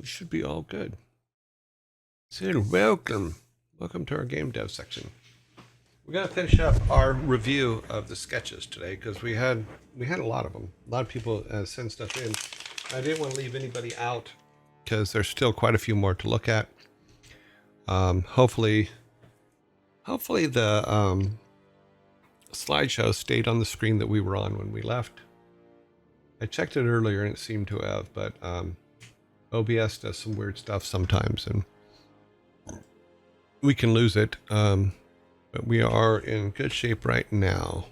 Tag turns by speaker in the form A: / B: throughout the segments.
A: We should be all good. Sid, welcome. Welcome to our game dev section. We're gonna finish up our review of the sketches today because we had a lot of them. A lot of people send stuff in. I didn't want to leave anybody out because there's still quite a few more to look at. Hopefully the slideshow stayed on the screen that we were on when we left. I checked it earlier and it seemed to have, but OBS does some weird stuff sometimes and we can lose it. But we are in good shape right now.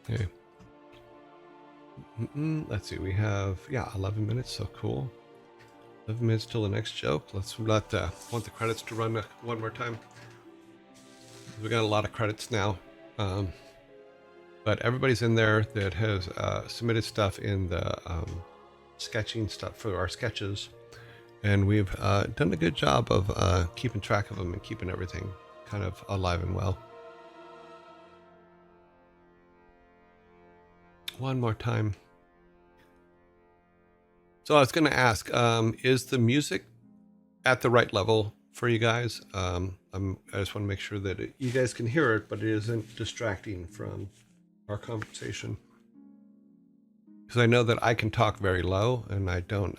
A: Okay. Let's see, we have, 11 minutes, so cool. 11 minutes till the next joke. Let's want the credits to run one more time. We got a lot of credits now. But everybody's in there that has submitted stuff in the sketching stuff for our sketches. And we've done a good job of keeping track of them and keeping everything kind of alive and well. One more time. So I was going to ask, is the music at the right level for you guys? I just want to make sure that you guys can hear it, but it isn't distracting from our conversation. Because I know that I can talk very low, and I don't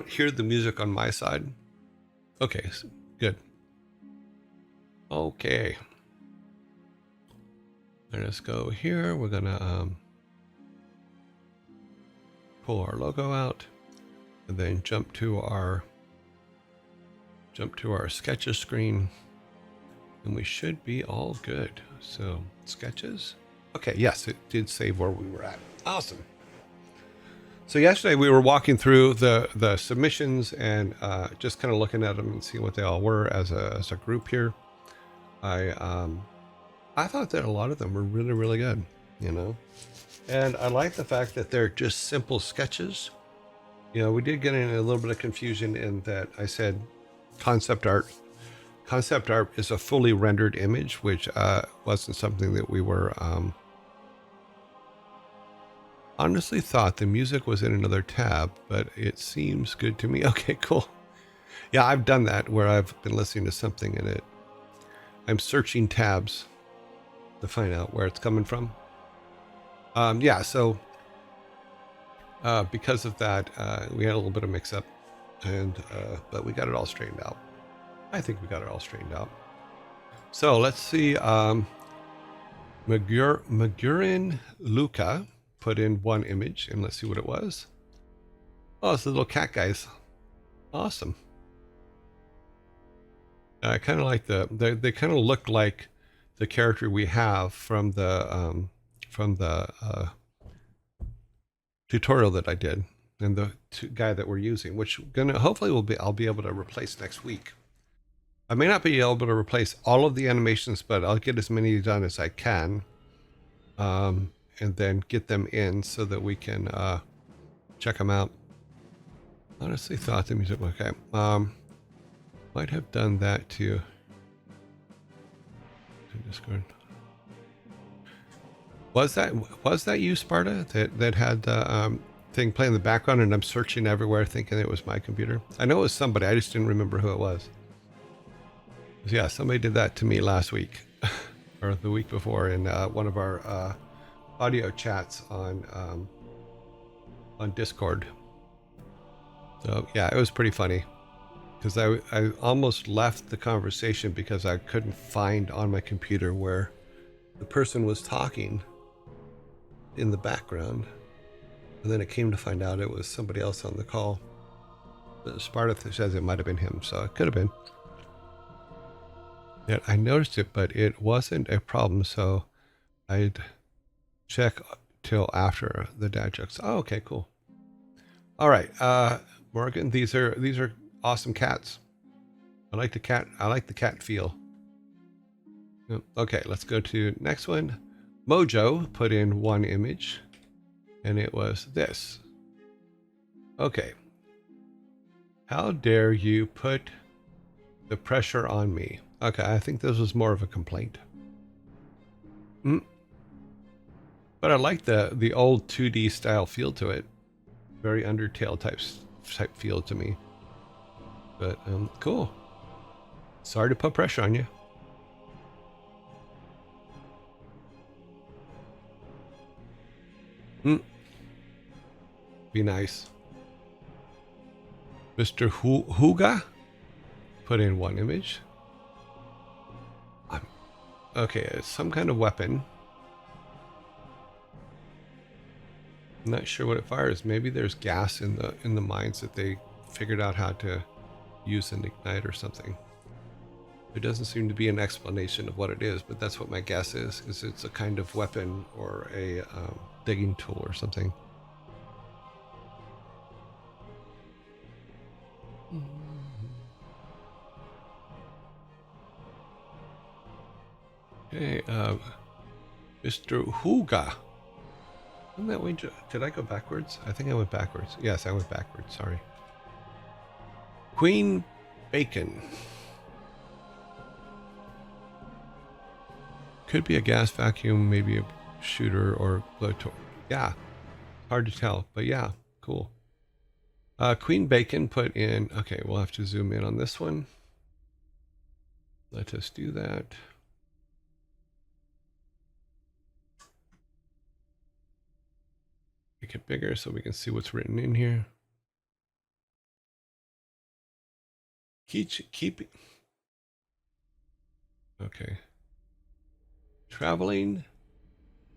A: hear the music on my side. Okay, good. Okay. Let us go here. We're gonna pull our logo out and then jump to our sketches screen, and we should be all good. So sketches. Okay, yes, it did save where we were at. Awesome. So yesterday we were walking through the submissions and just kind of looking at them and seeing what they all were as a group here. I thought that a lot of them were really, really good, you know, and I like the fact that they're just simple sketches. You know, we did get in a little bit of confusion in that I said concept art. Concept art is a fully rendered image, which wasn't something that we were honestly thought. The music was in another tab, but it seems good to me. Okay, cool. Yeah, I've done that where I've been listening to something and I'm searching tabs to find out where it's coming from. So because of that, we had a little bit of mix up, but we got it all straightened out. I think we got it all straightened out. So let's see. Magurin Luca put in one image, and let's see what it was. Oh, it's the little cat guys. Awesome. I kind of like they kind of look like the character we have from the tutorial that I did, and the guy that we're using, which hopefully I'll be able to replace next week. I may not be able to replace all of the animations, but I'll get as many done as I can, and then get them in so that we can check them out. Honestly, thought the music okay. Might have done that too. Discord. Was that you, Sparta, that had the thing playing in the background, and I'm searching everywhere thinking it was my computer? I know it was somebody, I just didn't remember who it was. Yeah, somebody did that to me last week or the week before in one of our audio chats on Discord. So yeah, it was pretty funny because I almost left the conversation because I couldn't find on my computer where the person was talking in the background, and then it came to find out it was somebody else on the call. Sparta says it might have been him, so it could have been. Yeah, I noticed it, but it wasn't a problem, so I'd check till after the dad jokes. Oh, okay, cool. All right, Morgan, these are awesome cats. I like the cat feel. Okay, let's go to next one. Mojo put in one image, and it was this. Okay. How dare you put the pressure on me? Okay, I think this was more of a complaint. But I like the old 2D style feel to it. Very Undertale type feel to me. But cool. Sorry to put pressure on you. Be nice. Mr. Huga put in one image. Okay, it's some kind of weapon. I'm not sure what it fires. Maybe there's gas in the mines that they figured out how to use and ignite or something. There doesn't seem to be an explanation of what it is, but that's what my guess is it's a kind of weapon or a digging tool or something. Okay, Mr. Huga. Isn't that way? Did I go backwards? I think I went backwards. Yes, I went backwards. Sorry. Queen Bacon. Could be a gas vacuum, maybe a shooter or blowtorch. Yeah, hard to tell, but yeah, cool. Queen Bacon put in. Okay, we'll have to zoom in on this one. Let us do that. Make it bigger so we can see what's written in here. Keep. Okay. Traveling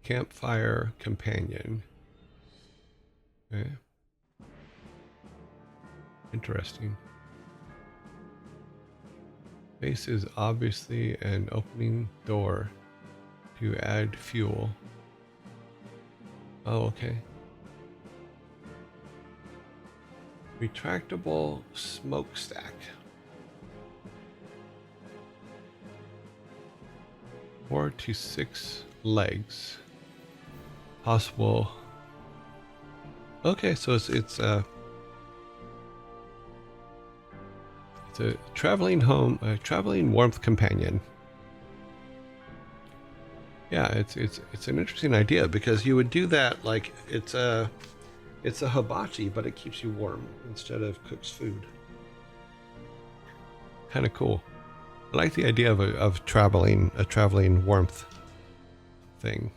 A: campfire companion. Okay. Interesting. Base is obviously an opening door to add fuel. Oh, okay. Retractable smokestack. 4 to 6 legs. Possible. Okay, so it's a traveling warmth companion. Yeah, it's an interesting idea because you would do that like it's a hibachi, but it keeps you warm instead of cooks food. Kind of cool. I like the idea of a traveling warmth thing.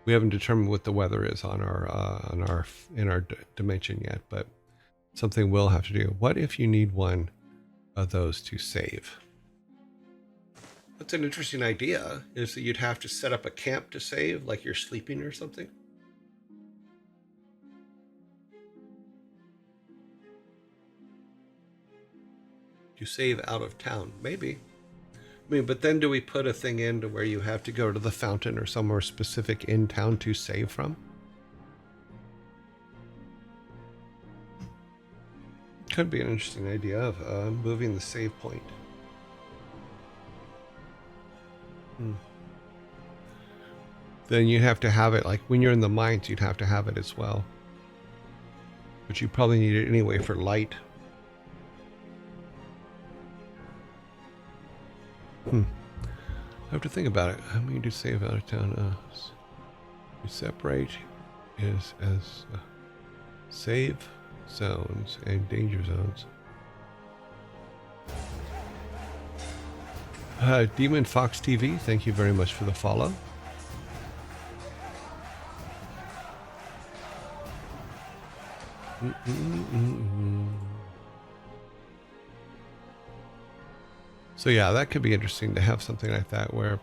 A: We haven't determined what the weather is in our dimension yet, but something we'll have to do. What if you need one of those to save? That's an interesting idea. Is that you'd have to set up a camp to save, like you're sleeping or something? You save out of town, maybe. I mean, but then do we put a thing in to where you have to go to the fountain or somewhere specific in town to save from? Could be an interesting idea of moving the save point. Then you'd have to have it, like when you're in the mines, you'd have to have it as well. But you probably need it anyway for light. I have to think about it. How many do save out of town? You separate is as save zones and danger zones. Demon Fox TV, thank you very much for the follow. So yeah, that could be interesting to have something like that where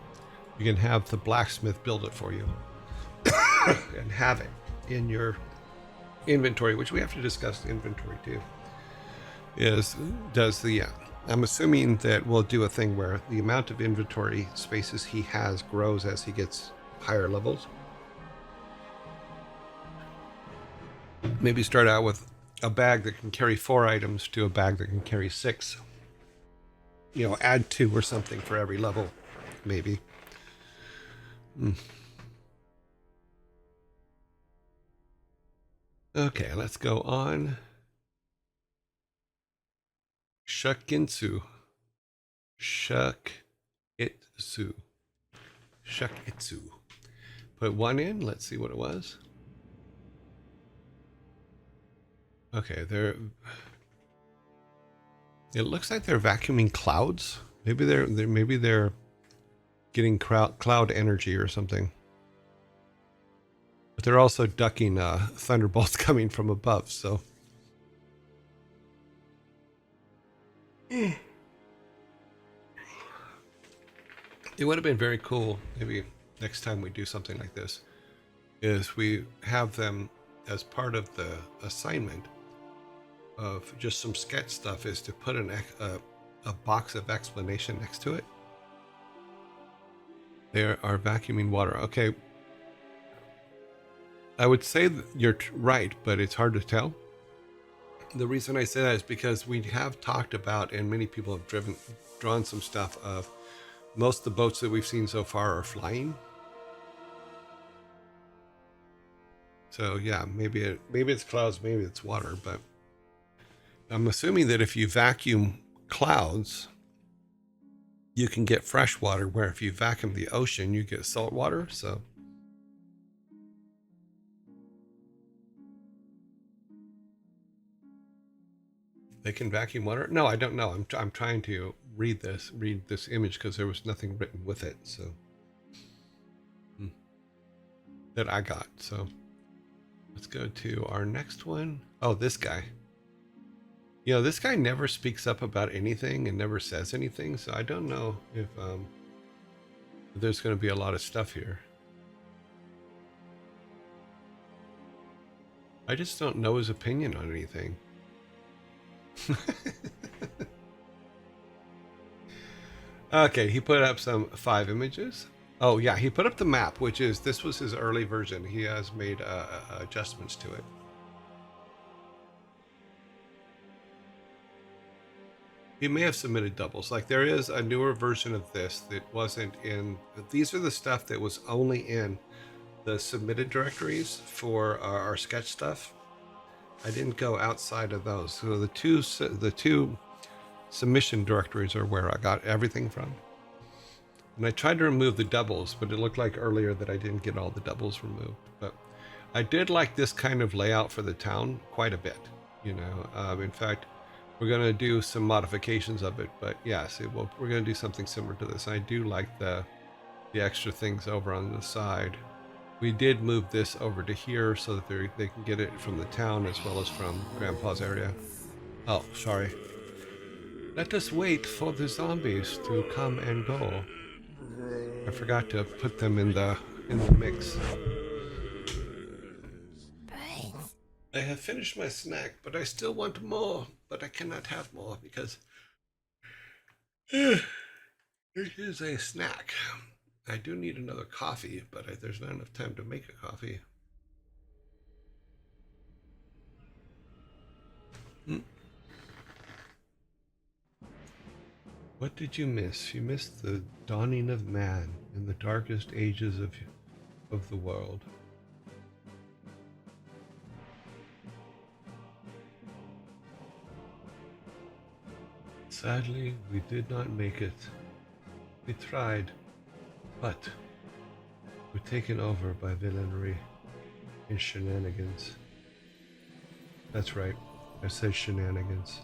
A: you can have the blacksmith build it for you and have it in your inventory, which we have to discuss inventory too. I'm assuming that we'll do a thing where the amount of inventory spaces he has grows as he gets higher levels. Maybe start out with a bag that can carry 4 items to a bag that can carry 6. You know, add 2 or something for every level, maybe. Okay, let's go on. Shukitsu. put one in. Let's see what it was. Okay, it looks like they're vacuuming clouds. Maybe they're getting cloud energy or something. But they're also ducking thunderbolts coming from above, so. It would have been very cool, maybe next time we do something like this, is we have them as part of the assignment of just some sketch stuff, is to put a box of explanation next to it. They are vacuuming water. Okay. I would say that you're right, but it's hard to tell. The reason I say that is because we have talked about, and many people have drawn some stuff of, most of the boats that we've seen so far are flying. So yeah, maybe it's clouds, maybe it's water, but I'm assuming that if you vacuum clouds, you can get fresh water, where if you vacuum the ocean, you get salt water. So they can vacuum water? No, I don't know. I'm trying to read this image because there was nothing written with it. So that I got. So let's go to our next one. Oh, this guy. You know, this guy never speaks up about anything and never says anything. So I don't know if there's going to be a lot of stuff here. I just don't know his opinion on anything. Okay, he put up some 5 images. Oh yeah, he put up the map, which is, this was his early version. He has made adjustments to it. He may have submitted doubles. Like, there is a newer version of this that wasn't in. These are the stuff that was only in the submitted directories for our sketch stuff. I didn't go outside of those. So the two submission directories are where I got everything from. And I tried to remove the doubles, but it looked like earlier that I didn't get all the doubles removed. But I did like this kind of layout for the town quite a bit. You know, in fact, we're going to do some modifications of it, but yes, we're going to do something similar to this. I do like the extra things over on the side. We did move this over to here so that they can get it from the town as well as from Grandpa's area. Oh, sorry. Let us wait for the zombies to come and go. I forgot to put them in the mix. I have finished my snack, but I still want more. But I cannot have more because it is a snack. I do need another coffee, but there's not enough time to make a coffee. What did you miss? You missed the dawning of man in the darkest ages of the world. Sadly, we did not make it. We tried, but we're taken over by villainy and shenanigans. That's right, I said shenanigans.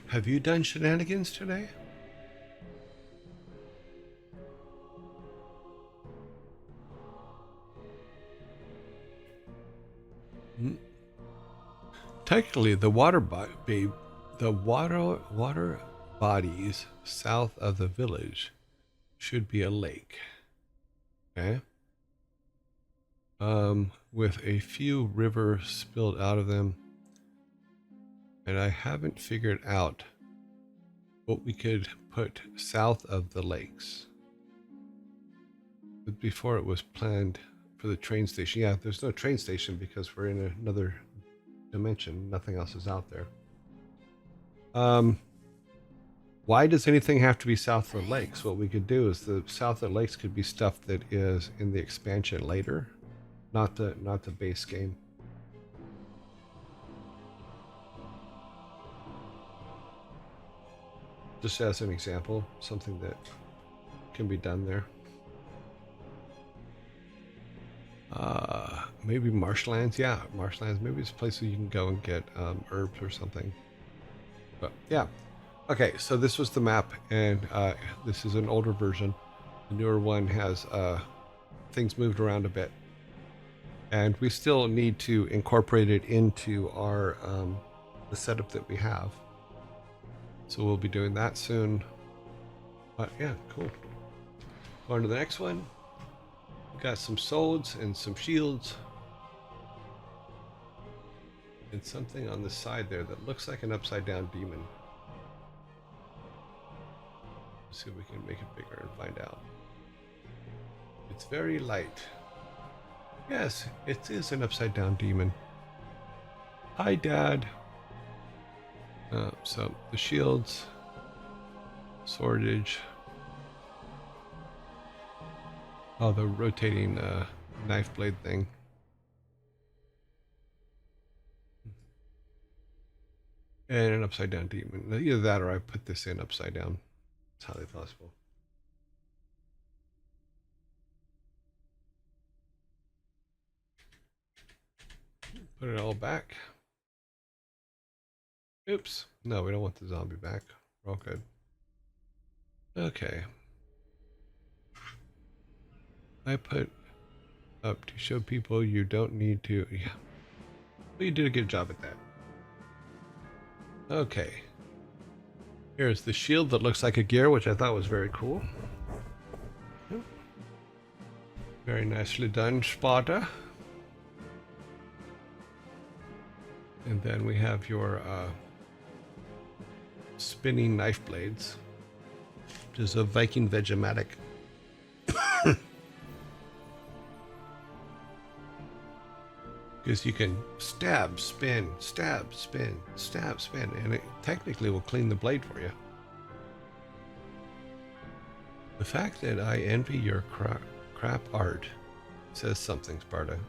A: Have you done shenanigans today? Technically, the water bodies south of the village should be a lake. Okay. With a few rivers spilled out of them. And I haven't figured out what we could put south of the lakes. But before it was planned for the train station. Yeah, there's no train station because we're in another dimension. Nothing else is out there. Why does anything have to be south of the lakes? What we could do is the south of the lakes could be stuff that is in the expansion later, not the base game. Just as an example, something that can be done there. Maybe marshlands. Yeah, marshlands. Maybe it's places you can go and get herbs or something. But yeah. Okay, so this was the map, and this is an older version. The newer one has things moved around a bit. And we still need to incorporate it into our the setup that we have. So we'll be doing that soon. But yeah, cool. Going to the next one. We've got some swords and some shields. And something on the side there that looks like an upside down demon. Let's see if we can make it bigger and find out. It's very light. Yes, it is an upside down demon. Hi, Dad. So the shields, swordage. Oh, the rotating knife blade thing. And an upside down demon. Either that or I put this in upside down. It's highly possible. Put it all back. Oops. No, we don't want the zombie back. We're all good. Okay. I put up to show people you don't need to. Yeah. Well, you did a good job at that. Okay. Here's the shield that looks like a gear, which I thought was very cool. Very nicely done, Sparta. And then we have your spinning knife blades, which is a Viking Vegematic. Because you can stab, spin, stab, spin, stab, spin, and it technically will clean the blade for you. The fact that I envy your crap art says something, Sparta.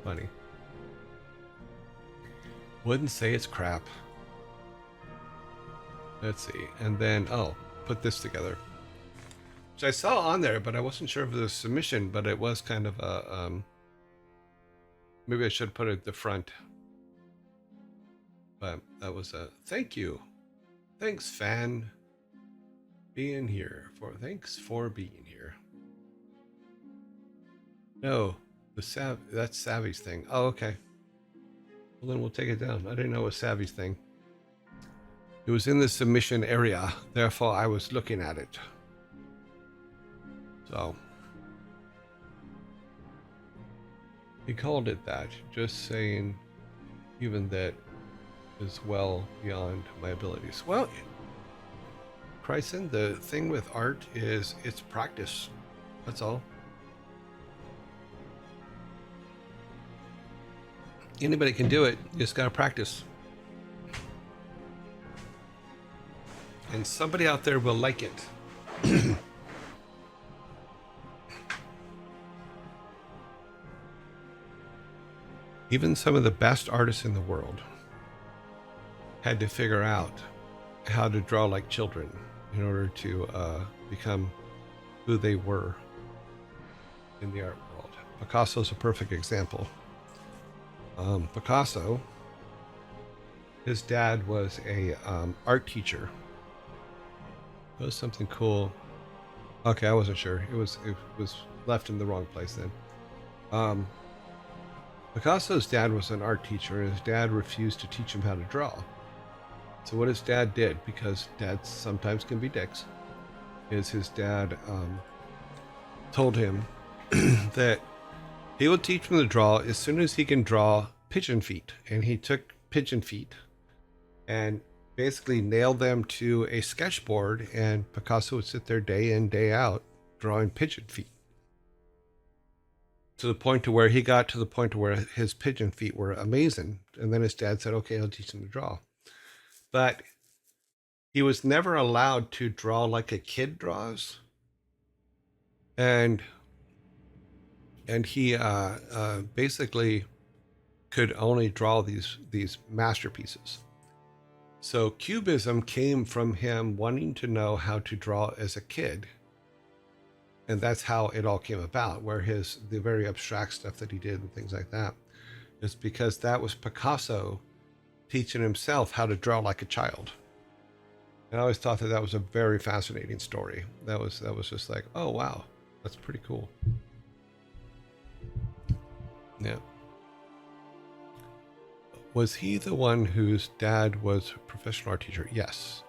A: Funny. Wouldn't say it's crap. Let's see. And then, oh, put this together. Which I saw on there, but I wasn't sure if it was a submission, but it was kind of a, maybe I should put it at the front. But that was a thank you. Thanks, fan. Being here. Thanks for being here. No, that's Savvy's thing. Oh, okay. Well, then we'll take it down. I didn't know it was Savvy's thing. It was in the submission area, therefore I was looking at it. So he called it that, just saying even that is well beyond my abilities. Well, Chryson, the thing with art is it's practice. That's all. Anybody can do it, you just gotta practice. And somebody out there will like it. Even some of the best artists in the world had to figure out how to draw like children in order to become who they were in the art world. Picasso's a perfect example. Picasso, his dad was a art teacher. It was something cool. Okay, I wasn't sure. It was left in the wrong place then. Picasso's dad was an art teacher, and his dad refused to teach him how to draw. So what his dad did, because dads sometimes can be dicks, is his dad told him that he will teach him to draw as soon as he can draw pigeon feet. And he took pigeon feet and basically nailed them to a sketchboard, and Picasso would sit there day in, day out drawing pigeon feet. To the point to where he got to the point to where his pigeon feet were amazing. And then his dad said, okay, I'll teach him to draw. But he was never allowed to draw like a kid draws. And he basically could only draw these masterpieces. So Cubism came from him wanting to know how to draw as a kid. And that's how it all came about, where the very abstract stuff that he did and things like that is because that was Picasso teaching himself how to draw like a child. And I always thought that that was a very fascinating story. That was just like, oh wow, that's pretty cool. Yeah. Was he the one whose dad was a professional art teacher? Yes.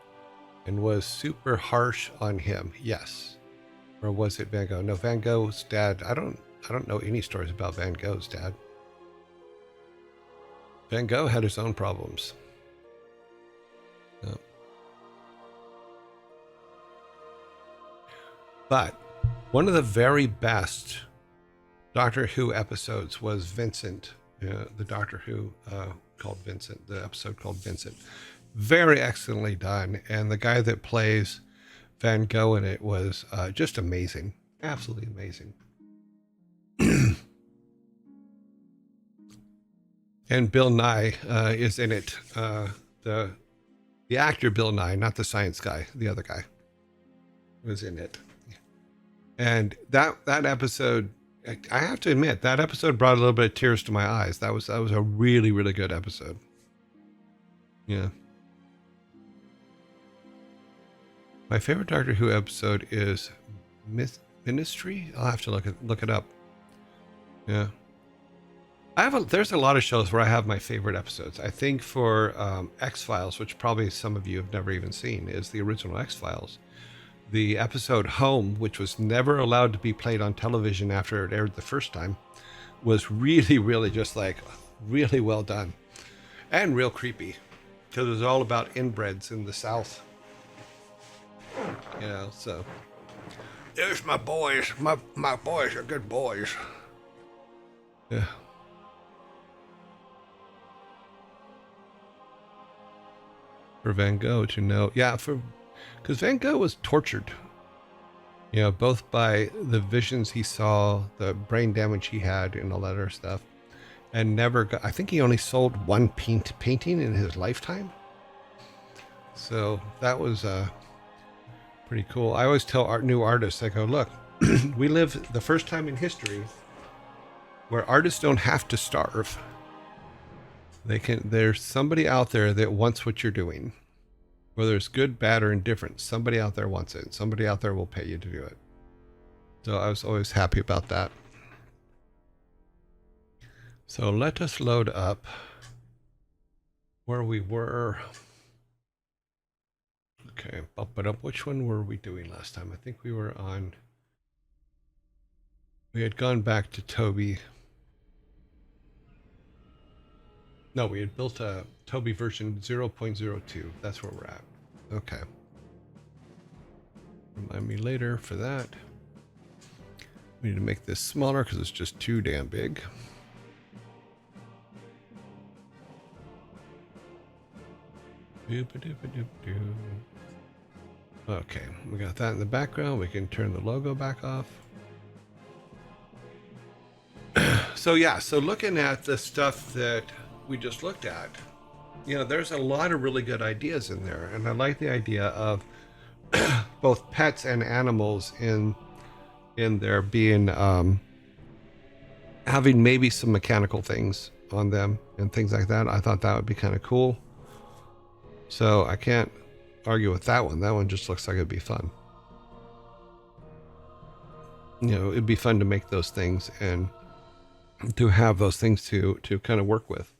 A: And was super harsh on him? Yes. Or was it Van Gogh? No, Van Gogh's dad. I don't know any stories about Van Gogh's dad. Van Gogh had his own problems. Yeah. But one of the very best Doctor Who episodes was Vincent, the Doctor Who called Vincent, the episode called Vincent. Very excellently done. And the guy that plays Van Gogh in it was just amazing. Absolutely amazing. And Bill Nye is in it. The actor Bill Nye, not the science guy, the other guy, was in it. And that episode, I have to admit, that episode brought a little bit of tears to my eyes. That was a really, really good episode. Yeah. My favorite Doctor Who episode is Ministry. I'll have to look it up. Yeah. There's a lot of shows where I have my favorite episodes. I think for X-Files, which probably some of you have never even seen, is the original X-Files. The episode Home, which was never allowed to be played on television after it aired the first time, was really, really just like really well done and real creepy because it was all about inbreds in the South. You know, so there's my boys. My boys are good boys. Yeah. For Van Gogh to know, yeah, because Van Gogh was tortured, you know, both by the visions he saw, the brain damage he had, and all that other stuff, and never got. I think he only sold one painting in his lifetime. So that was pretty cool. I always tell new artists, I go, look, we live the first time in history where artists don't have to starve. There's somebody out there that wants what you're doing. Whether it's good, bad, or indifferent, somebody out there wants it. Somebody out there will pay you to do it. So I was always happy about that. So let us load up where we were. Okay, bump it up. Which one were we doing last time? I think we were on... We had gone back to Toby. No, we had built a Toby version 0.02. That's where we're at. Okay. Remind me later for that. We need to make this smaller because it's just too damn big. Okay, we got that in the background. We can turn the logo back off. So yeah, so looking at the stuff that we just looked at, you know, there's a lot of really good ideas in there, and I like the idea of both pets and animals in there being having maybe some mechanical things on them and things like that. I thought that would be kind of cool, so I can't argue with that one. That one just looks like it'd be fun. You know, it'd be fun to make those things and to have those things to kind of work with.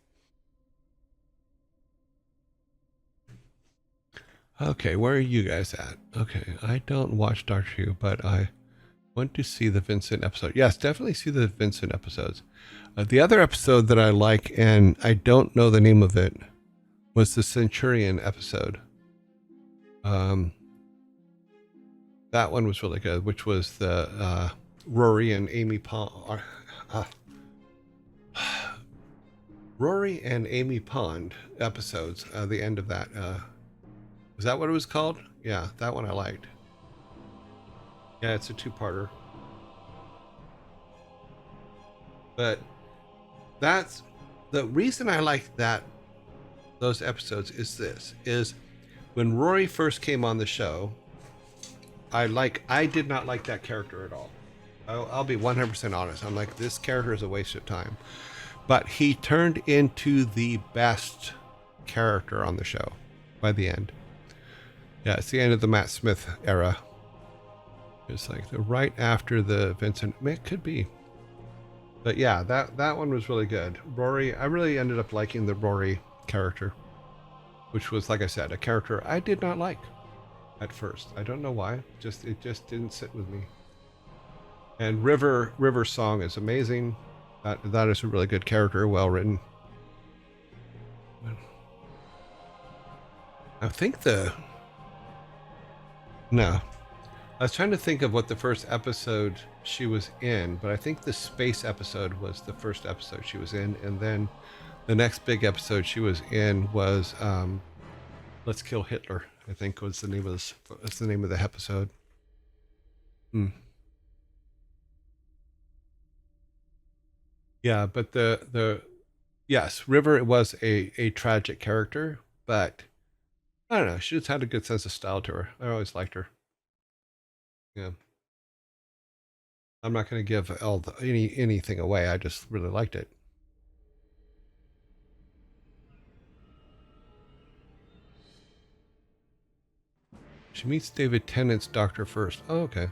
A: Okay, where are you guys at? Okay, I don't watch Doctor Who, but I want to see the Vincent episode. Yes, definitely see the Vincent episodes. The other episode that I like, and I don't know the name of it, was the Centurion episode. That one was really good, which was the Rory and Amy Pond. Rory and Amy Pond episodes. The end of that. Was that what it was called? Yeah, that one I liked. Yeah, it's a two-parter. But that's the reason I like those episodes is when Rory first came on the show. I did not like that character at all. I'll be 100% honest. I'm like, this character is a waste of time. But he turned into the best character on the show by the end. Yeah, it's the end of the Matt Smith era. It's like right after the Vincent. It could be. But yeah, that one was really good. Rory, I really ended up liking the Rory character, which was, like I said, a character I did not like at first. I don't know why. It just didn't sit with me. And River's song is amazing. That is a really good character, well written. I think no. I was trying to think of what the first episode she was in, but I think the space episode was the first episode she was in, and then the next big episode she was in was Let's Kill Hitler, I think was the name of the episode. Yeah, but yes, River was a tragic character, but I don't know, she just had a good sense of style to her. I always liked her. Yeah. I'm not going to give anything away. I just really liked it. She meets David Tennant's doctor first. Oh, okay.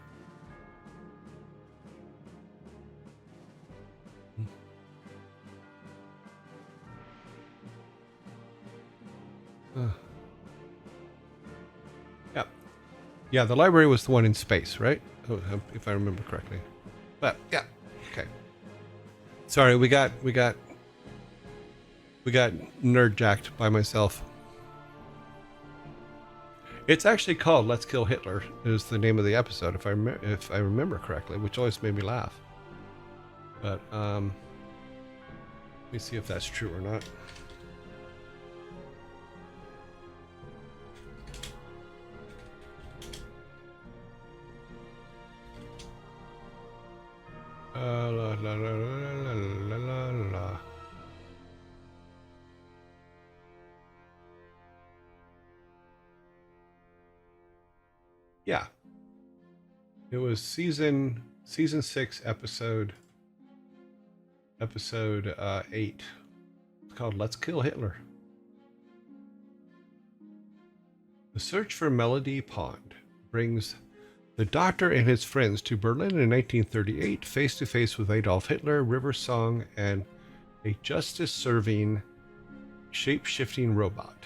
A: Yeah. Yeah, the library was the one in space, right? Oh, if I remember correctly. But yeah, okay. Sorry, we got nerd jacked by myself. It's actually called "Let's Kill Hitler." Is the name of the episode, if I remember correctly, which always made me laugh. But let me see if that's true or not. La, la, la, la, la, la, la. Yeah, it was season 6, episode 8. It's called "Let's Kill Hitler." The search for Melody Pond brings the doctor and his friends to Berlin in 1938, face to face with Adolf Hitler, River Song, and a justice-serving, shape-shifting robot.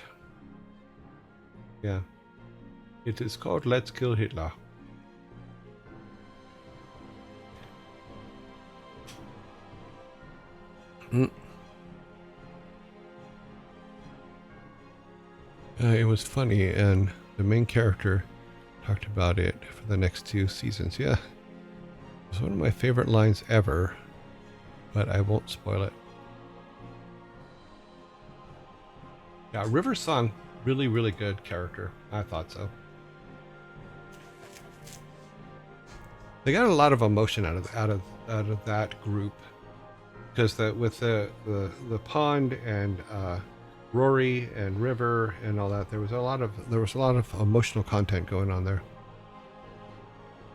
A: Yeah. It is called "Let's Kill Hitler." It was funny, and the main character talked about it for the next 2 seasons. Yeah, it was one of my favorite lines ever, but I won't spoil it. Yeah, River Song, really, really good character. I thought so. They got a lot of emotion out of that group, because with the Pond and Rory and River and all that, there was a lot of emotional content going on there.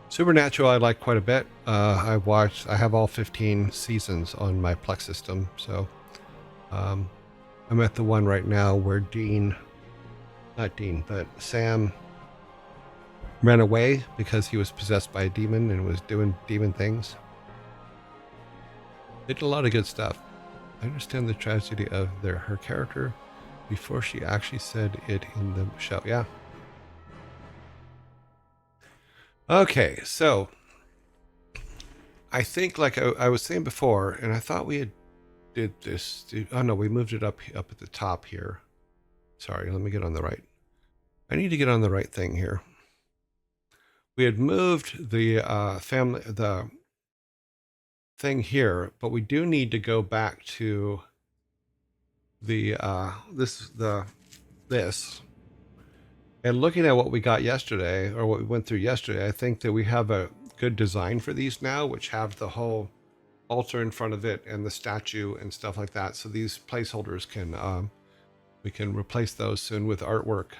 A: Supernatural I like quite a bit. I have all 15 seasons on my Plex system, so I'm at the one right now where Sam ran away because he was possessed by a demon and was doing demon things. They did a lot of good stuff. I understand the tragedy of her character before she actually said it in the show. Yeah. Okay, so I think, like I was saying before, and I thought we did this. Oh no, we moved it up at the top here. Sorry, let me get on the right. I need to get on the right thing here. We had moved the the thing here, but we do need to go back to the this. And looking at what we got yesterday, or what we went through yesterday, I think that we have a good design for these now, which have the whole altar in front of it and the statue and stuff like that. So these placeholders can We can replace those soon with artwork.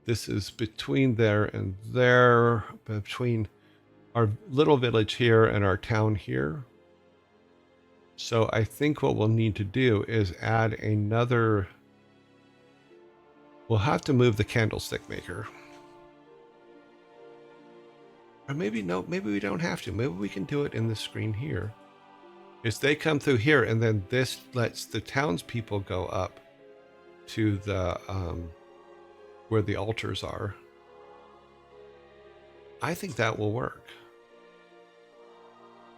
A: This is between there and there, between our little village here and our town here. So I think what we'll need to do is add another. We'll have to move the candlestick maker. Or maybe no, maybe we don't have to. Maybe we can do it in the screen here. Is they come through here, and then this lets the townspeople go up to the where the altars are. I think that will work.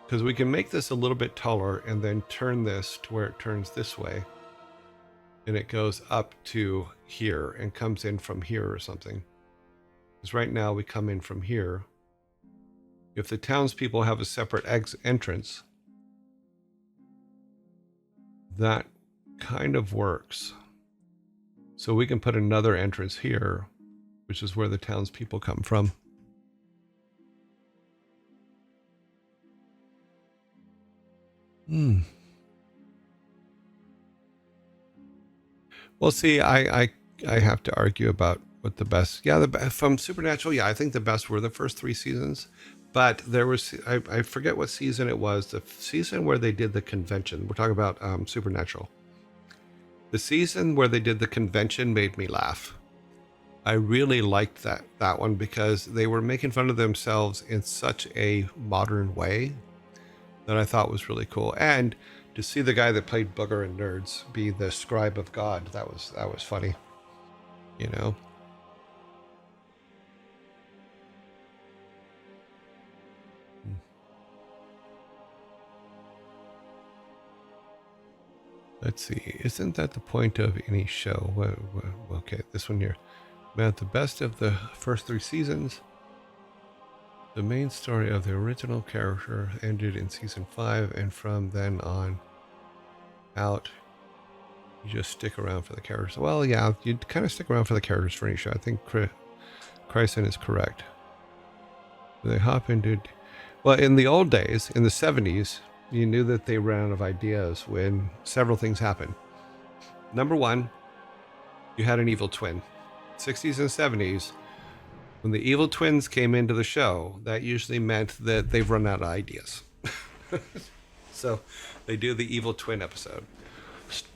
A: Because we can make this a little bit taller and then turn this to where it turns this way. And it goes up to here and comes in from here or something. Because right now we come in from here. If the townspeople have a separate entrance, that kind of works. So we can put another entrance here, which is where the townspeople come from. Well, see, I have to argue about what the best. Yeah, from Supernatural. Yeah, I think the best were the first 3 seasons. But there was, I forget what season it was. The season where they did the convention. We're talking about Supernatural. The season where they did the convention made me laugh. I really liked that one because they were making fun of themselves in such a modern way that I thought was really cool. And to see the guy that played Booger in Nerds be the scribe of God, that was funny. You know? Let's see. Isn't that the point of any show? Okay, this one here. Man, the best of the first 3 seasons. The main story of the original character ended in season 5, and from then on out, you just stick around for the characters. Well, yeah, you kind of stick around for the characters for any show. I think Chryson is correct. They hop into... Well, in the old days, in the 70s, you knew that they ran out of ideas when several things happened. Number 1, you had an evil twin. 60s and 70s, when the evil twins came into the show, that usually meant that they've run out of ideas. So they do the evil twin episode.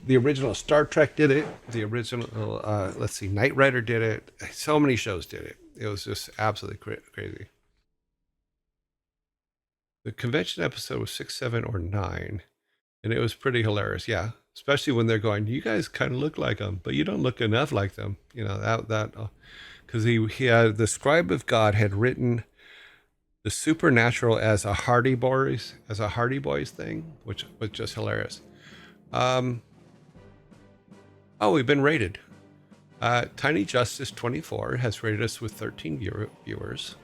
A: The original Star Trek did it. The original, Knight Rider did it. So many shows did it. It was just absolutely crazy. The convention episode was 6, 7, or 9, and it was pretty hilarious. Yeah, especially when they're going, "You guys kind of look like them, but you don't look enough like them." You know that because he had the scribe of God had written the Supernatural as a Hardy Boys thing, which was just hilarious. Oh, we've been rated. Tiny Justice 24 has rated us with 13 viewers.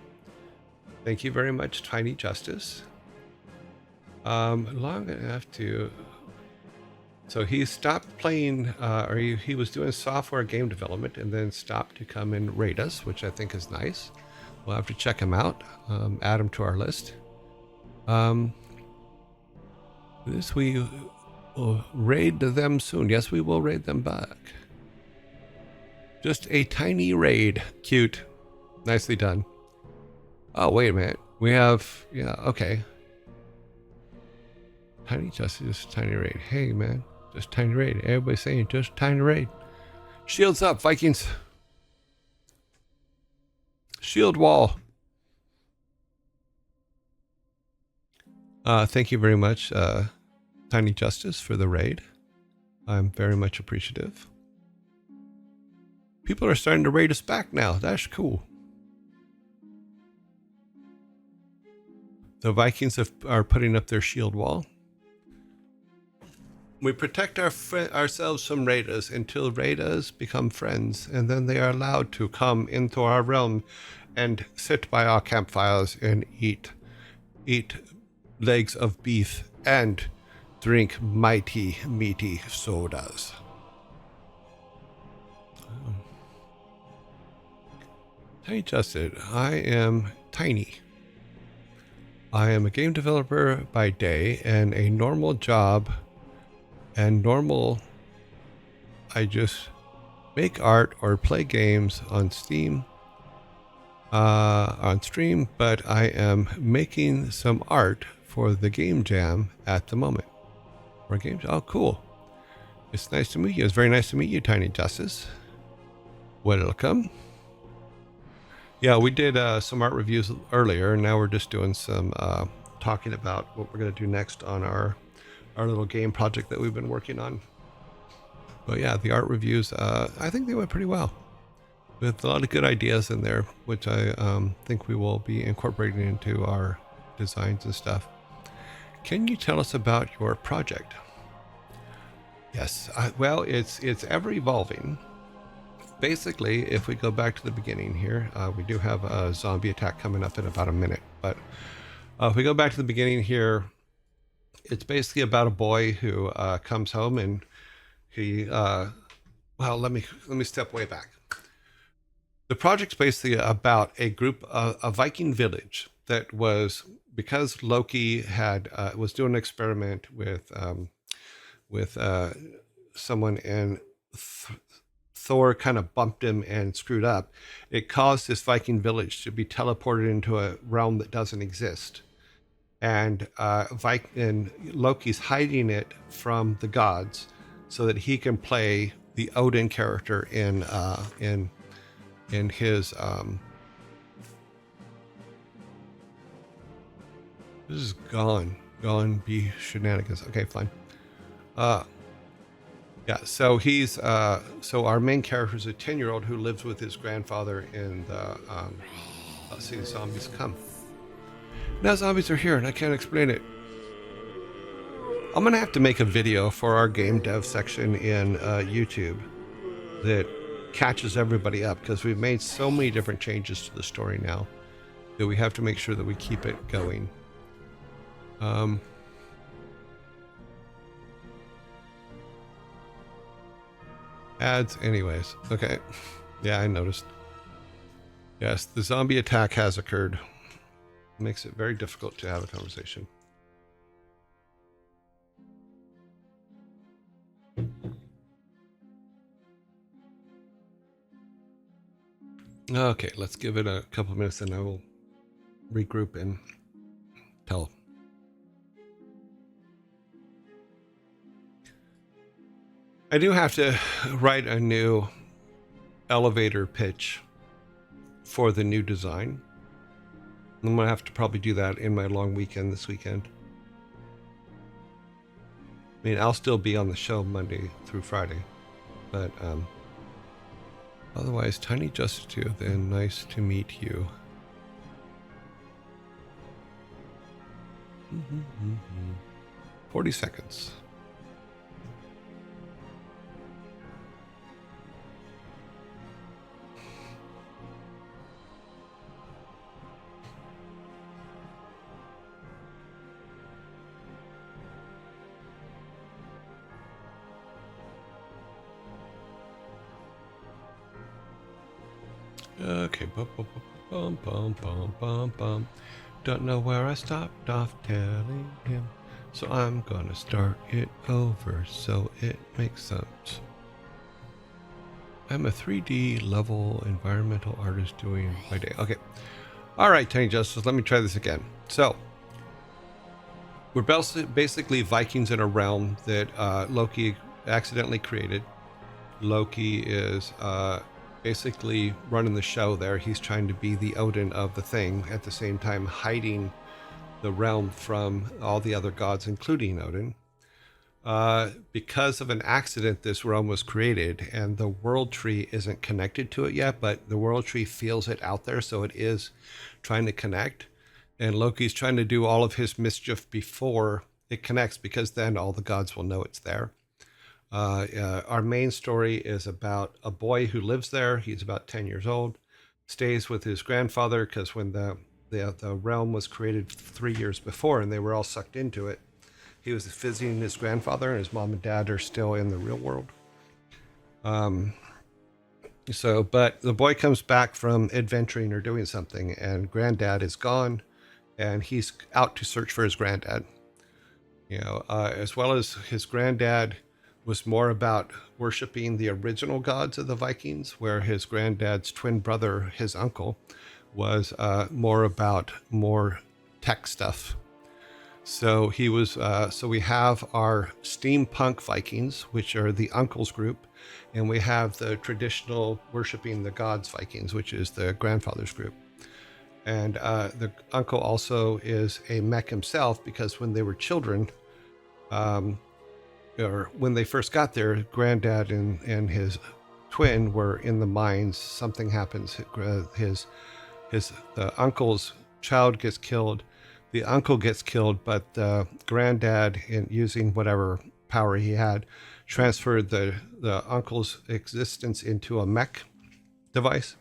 A: Thank you very much, Tiny Justice. Long enough to... So he stopped playing, or he was doing software game development and then stopped to come and rate us, which I think is nice. We'll have to check him out, add him to our list. This we will raid them soon. Yes, we will raid them back. Just a tiny raid. Cute. Nicely done. Oh, wait a minute. We have, yeah, okay. Tiny Justice, tiny raid. Hey, man, just tiny raid. Everybody's saying just tiny raid. Shields up, Vikings. Shield wall. Thank you very much, Tiny Justice, for the raid. I'm very much appreciative. People are starting to raid us back now. That's cool. The Vikings are putting up their shield wall. We protect ourselves from raiders until raiders become friends, and then they are allowed to come into our realm and sit by our campfires and eat legs of beef and drink mighty meaty sodas. Tiny Justin, I am Tiny. I am a game developer by day and a normal job and normal I just make art or play games on Steam, on stream, but I am making some art for the game jam at the moment. For games, oh cool. It's nice to meet you. It's very nice to meet you, Tiny Justice. Welcome. Yeah, we did some art reviews earlier, and now we're just doing some talking about what we're going to do next on our little game project that we've been working on. But yeah, the art reviews, I think they went pretty well, with a lot of good ideas in there, which I think we will be incorporating into our designs and stuff. Can you tell us about your project? Yes, well, it's ever evolving. Basically, if we go back to the beginning here, we do have a zombie attack coming up in about a minute. But if we go back to the beginning here, it's basically about a boy who comes home and he, well, let me step way back. The project's basically about a group, a Viking village that was, because Loki had was doing an experiment with someone, and Thor kind of bumped him and screwed up. It caused this Viking village to be teleported into a realm that doesn't exist. And Loki's hiding it from the gods so that he can play the Odin character in his this is gone be shenanigans. Okay, fine. Yeah, so he's so our main character is a 10-year-old who lives with his grandfather in the let's see, the zombies come. Now zombies are here and I can't explain it. I'm gonna have to make a video for our game dev section in YouTube that catches everybody up, because we've made so many different changes to the story now that we have to make sure that we keep it going. Ads anyways. Okay. Yeah, I noticed. Yes, the zombie attack has occurred. Makes it very difficult to have a conversation. Okay, let's give it a couple of minutes and I will regroup and tell. I do have to write a new elevator pitch for the new design. I'm gonna have to probably do that in my long weekend this weekend. I mean, I'll still be on the show Monday through Friday, but otherwise, Tiny Justice 2, then nice to meet you. 40 seconds. Okay, bum, bum, bum, bum, bum. Don't know where I stopped off telling him, so I'm gonna start it over so it makes sense. I'm a 3D level environmental artist doing my day. Okay. All right, Tiny Justice, let me try this again. So, we're basically Vikings in a realm that Loki accidentally created. Loki is basically running the show there. He's trying to be the Odin of the thing, at the same time hiding the realm from all the other gods, including Odin. Because of an accident, this realm was created, and the world tree isn't connected to it yet, but the world tree feels it out there, so it is trying to connect. And Loki's trying to do all of his mischief before it connects, because then all the gods will know it's there. Our main story is about a boy who lives there. He's about 10 years old, stays with his grandfather, because when the realm was created 3 years before and they were all sucked into it, he was visiting his grandfather, and his mom and dad are still in the real world. But the boy comes back from adventuring or doing something, and granddad is gone, and he's out to search for his granddad. As well as his granddad was more about worshiping the original gods of the Vikings, where his granddad's twin brother, his uncle, was more about more tech stuff. So he was. So we have our steampunk Vikings, which are the uncles group, and we have the traditional worshiping the gods Vikings, which is the grandfather's group. And the uncle also is a mech himself, because when they were children, or when they first got there, granddad and his twin were in the mines. Something happens. The uncle's child gets killed. The uncle gets killed, but the granddad, in using whatever power he had, transferred the uncle's existence into a mech device.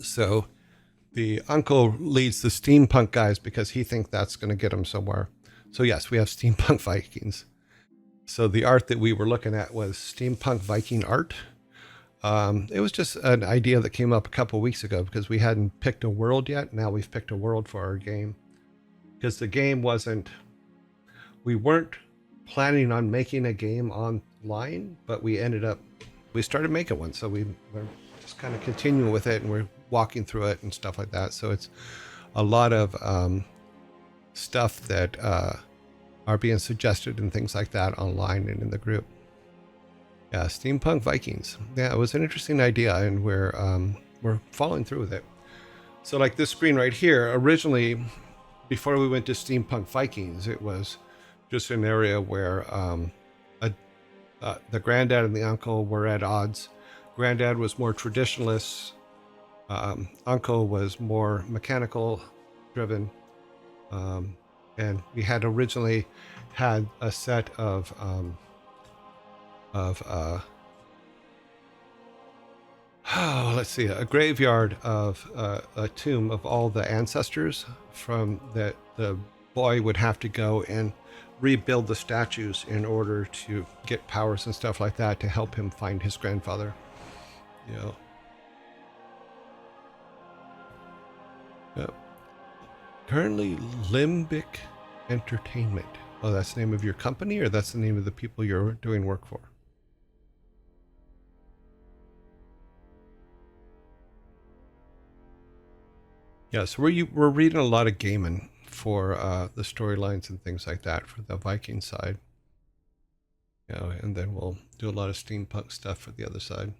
A: So the uncle leads the steampunk guys because he thinks that's going to get him somewhere. So yes, we have steampunk Vikings. So the art that we were looking at was steampunk Viking art. It was just an idea that came up a couple of weeks ago because we hadn't picked a world yet. Now we've picked a world for our game. Because the game we weren't planning on making a game online, but we started making one. So we're just kind of continuing with it, and we're walking through it and stuff like that. So it's a lot of stuff that are being suggested and things like that online and in the group. Yeah, Steampunk Vikings. Yeah, it was an interesting idea, and we're following through with it. So like this screen right here, originally, before we went to Steampunk Vikings, it was just an area where the granddad and the uncle were at odds. Granddad was more traditionalist. Uncle was more mechanical driven. And we had originally had a set of let's see, a graveyard of a tomb of all the ancestors from that the boy would have to go and rebuild the statues in order to get powers and stuff like that to help him find his grandfather. You know. Yep. Currently Limbic Entertainment. Oh, that's the name of your company, or that's the name of the people you're doing work for? Yeah, so we're reading a lot of gaming for the storylines and things like that for the Viking side. You know, and then we'll do a lot of steampunk stuff for the other side.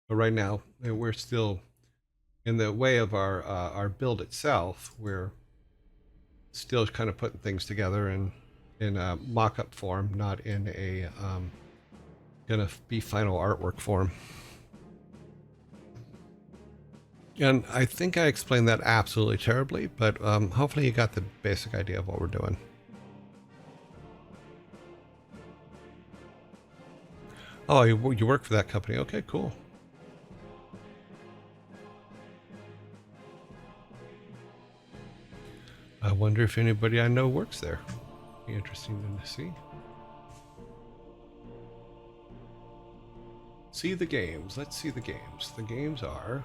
A: But right now, we're still in the way of our build itself. We're still kind of putting things together in a mock-up form, not in a gonna be final artwork form. And I think I explained that absolutely terribly, but hopefully you got the basic idea of what we're doing. Oh, you work for that company. Okay, cool. I wonder if anybody I know works there. Be interesting to see. See the games. Let's see the games. The games are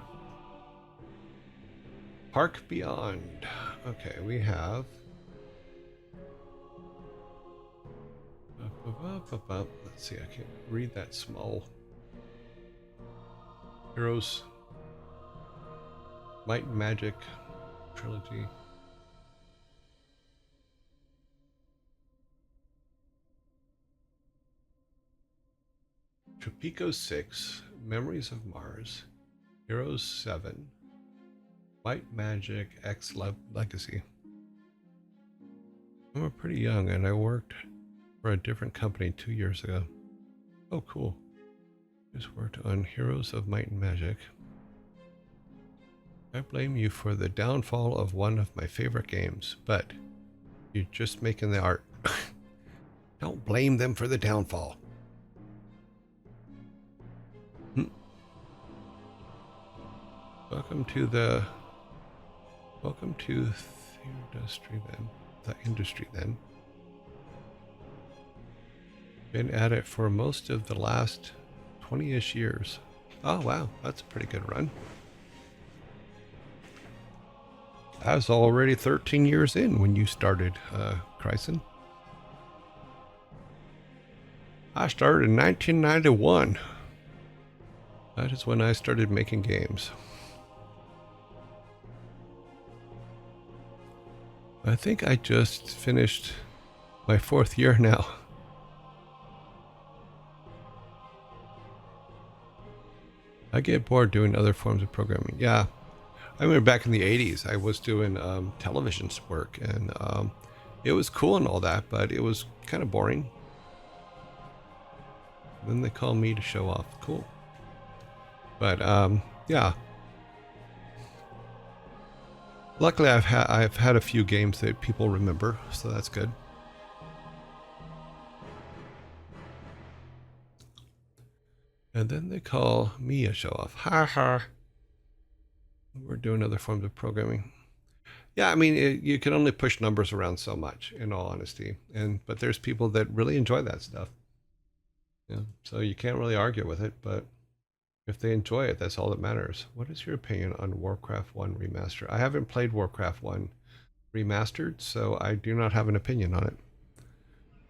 A: Park Beyond. Okay, we have let's see, I can't read that small. Heroes Might and Magic trilogy. Tropico 6, Memories of Mars, Heroes 7, Might Magic X Legacy. I'm pretty young and I worked for a different company 2 years ago. Oh, cool. Just worked on Heroes of Might and Magic. I blame you for the downfall of one of my favorite games, but you're just making the art. Don't blame them for the downfall. Welcome to the industry then. Been at it for most of the last 20-ish years. Oh wow, that's a pretty good run. I was already 13 years in when you started, Kryson. I started in 1991. That is when I started making games. I think I just finished my 4th year now. I get bored doing other forms of programming. Yeah. I remember back in the 80s, I was doing television work, and it was cool and all that, but it was kind of boring. Then they call me to show off. Cool. But yeah. Luckily, I've had a few games that people remember, so that's good. And then they call me a show off. Ha ha. We're doing other forms of programming. Yeah, I mean, you can only push numbers around so much, in all honesty. But there's people that really enjoy that stuff. Yeah, so you can't really argue with it, but if they enjoy it, that's all that matters. What is your opinion on Warcraft 1 Remaster? I haven't played Warcraft 1 Remastered, so I do not have an opinion on it.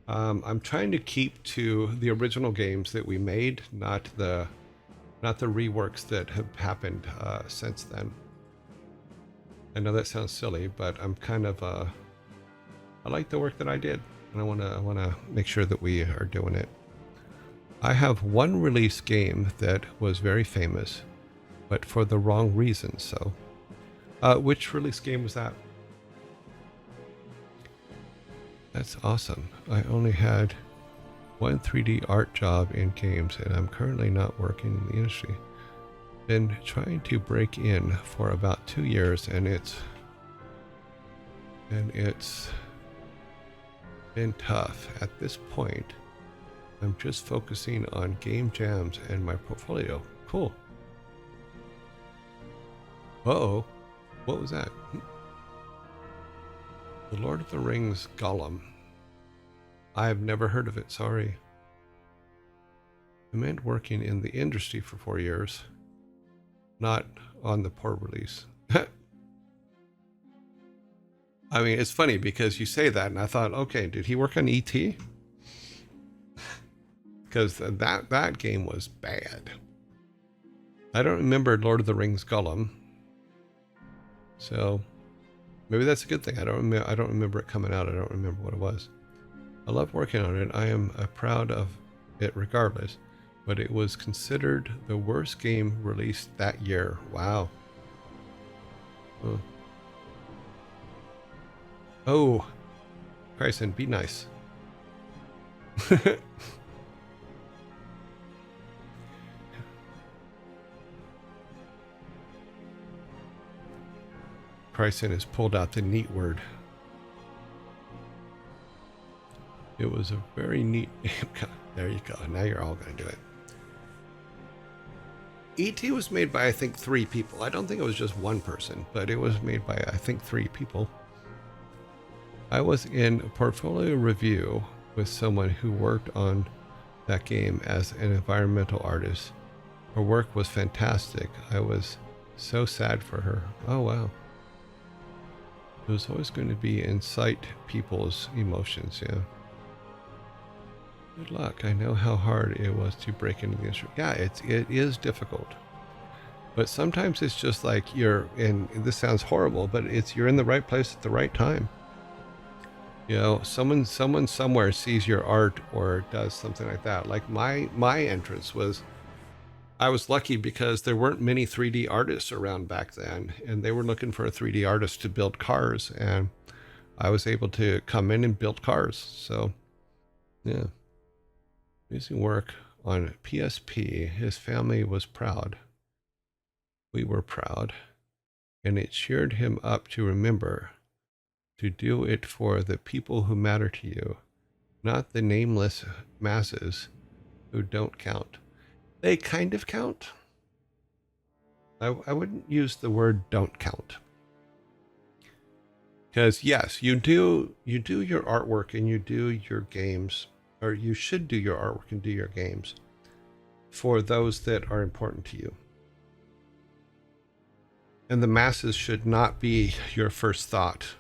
A: I'm trying to keep to the original games that we made, not the reworks that have happened since then. I know that sounds silly, but I'm kind of I like the work that I did, and I want to make sure that we are doing it. I have one release game that was very famous, but for the wrong reasons. So, which release game was that? That's awesome. I only had one 3D art job in games, and I'm currently not working in the industry. Been trying to break in for about 2 years, and it's been tough. At this point, I'm just focusing on game jams and my portfolio. Cool. Uh-oh. What was that? The Lord of the Rings Gollum. I've never heard of it, sorry. I meant working in the industry for 4 years, not on the port release. I mean, it's funny because you say that, and I thought, okay, did he work on E.T.? Because that game was bad. I don't remember Lord of the Rings Gollum, so maybe that's a good thing. I don't remember it coming out. I don't remember what it was. I love working on it. I am proud of it regardless, but it was considered the worst game released that year. Wow. Oh, Bryson, be nice. Bryson has pulled out the neat word. It was a very neat name. There you go. Now you're all going to do it. E.T. was made by, I think, 3 people. I don't think it was just one person, but it was made by, I think, 3 people. I was in a portfolio review with someone who worked on that game as an environmental artist. Her work was fantastic. I was so sad for her. Oh, wow. It was always going to be incite people's emotions, yeah. Good luck. I know how hard it was to break into the industry. Yeah, it is difficult. But sometimes it's just like you're in, this sounds horrible, but you're in the right place at the right time. You know, someone somewhere sees your art or does something like that. Like my entrance was, I was lucky because there weren't many 3D artists around back then, and they were looking for a 3D artist to build cars, and I was able to come in and build cars. So, yeah. Amazing work on PSP. His family was proud. We were proud, and it cheered him up to remember to do it for the people who matter to you, not the nameless masses who don't count. They kind of count. I wouldn't use the word don't count. Because yes, you do your artwork and you do your games, or you should do your artwork and do your games for those that are important to you. And the masses should not be your first thought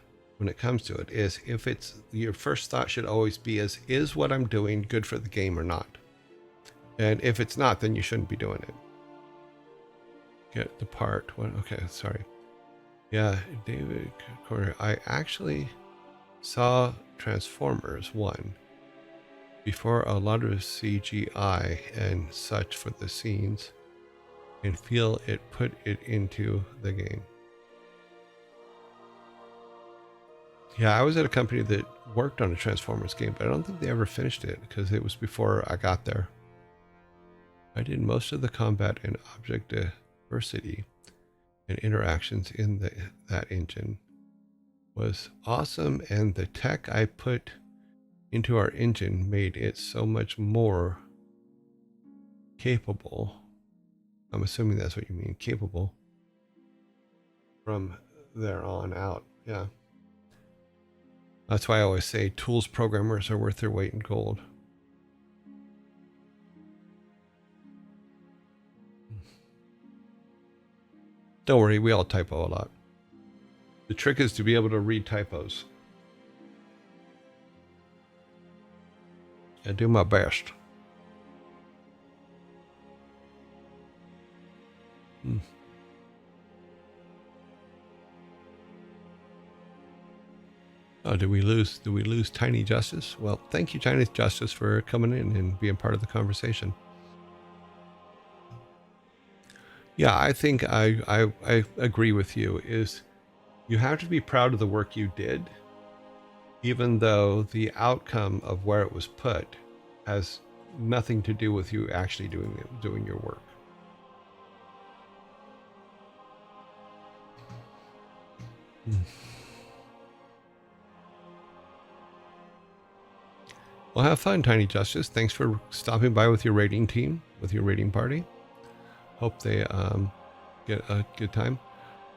A: when it comes to it is if it's your first thought should always be is what I'm doing good for the game or not? And if it's not, then you shouldn't be doing it. Get the part. What? Okay, sorry. Yeah, David Corner. I actually saw Transformers 1 before a lot of CGI and such for the scenes, and feel it put it into the game. Yeah, I was at a company that worked on a Transformers game, but I don't think they ever finished it because it was before I got there. I did most of the combat and object diversity and interactions in that engine. Was awesome, and the tech I put into our engine made it so much more capable. I'm assuming that's what you mean, capable, from there on out. Yeah. That's why I always say tools programmers are worth their weight in gold. Don't worry, we all typo a lot. The trick is to be able to read typos. I do my best. Oh, did we lose Tiny Justice? Well, thank you, Tiny Justice, for coming in and being part of the conversation. Yeah, I think I agree with you. Is you have to be proud of the work you did, even though the outcome of where it was put has nothing to do with you actually doing your work. Well, have fun, Tiny Justice. Thanks for stopping by with your rating team, with your rating party. Hope they get a good time.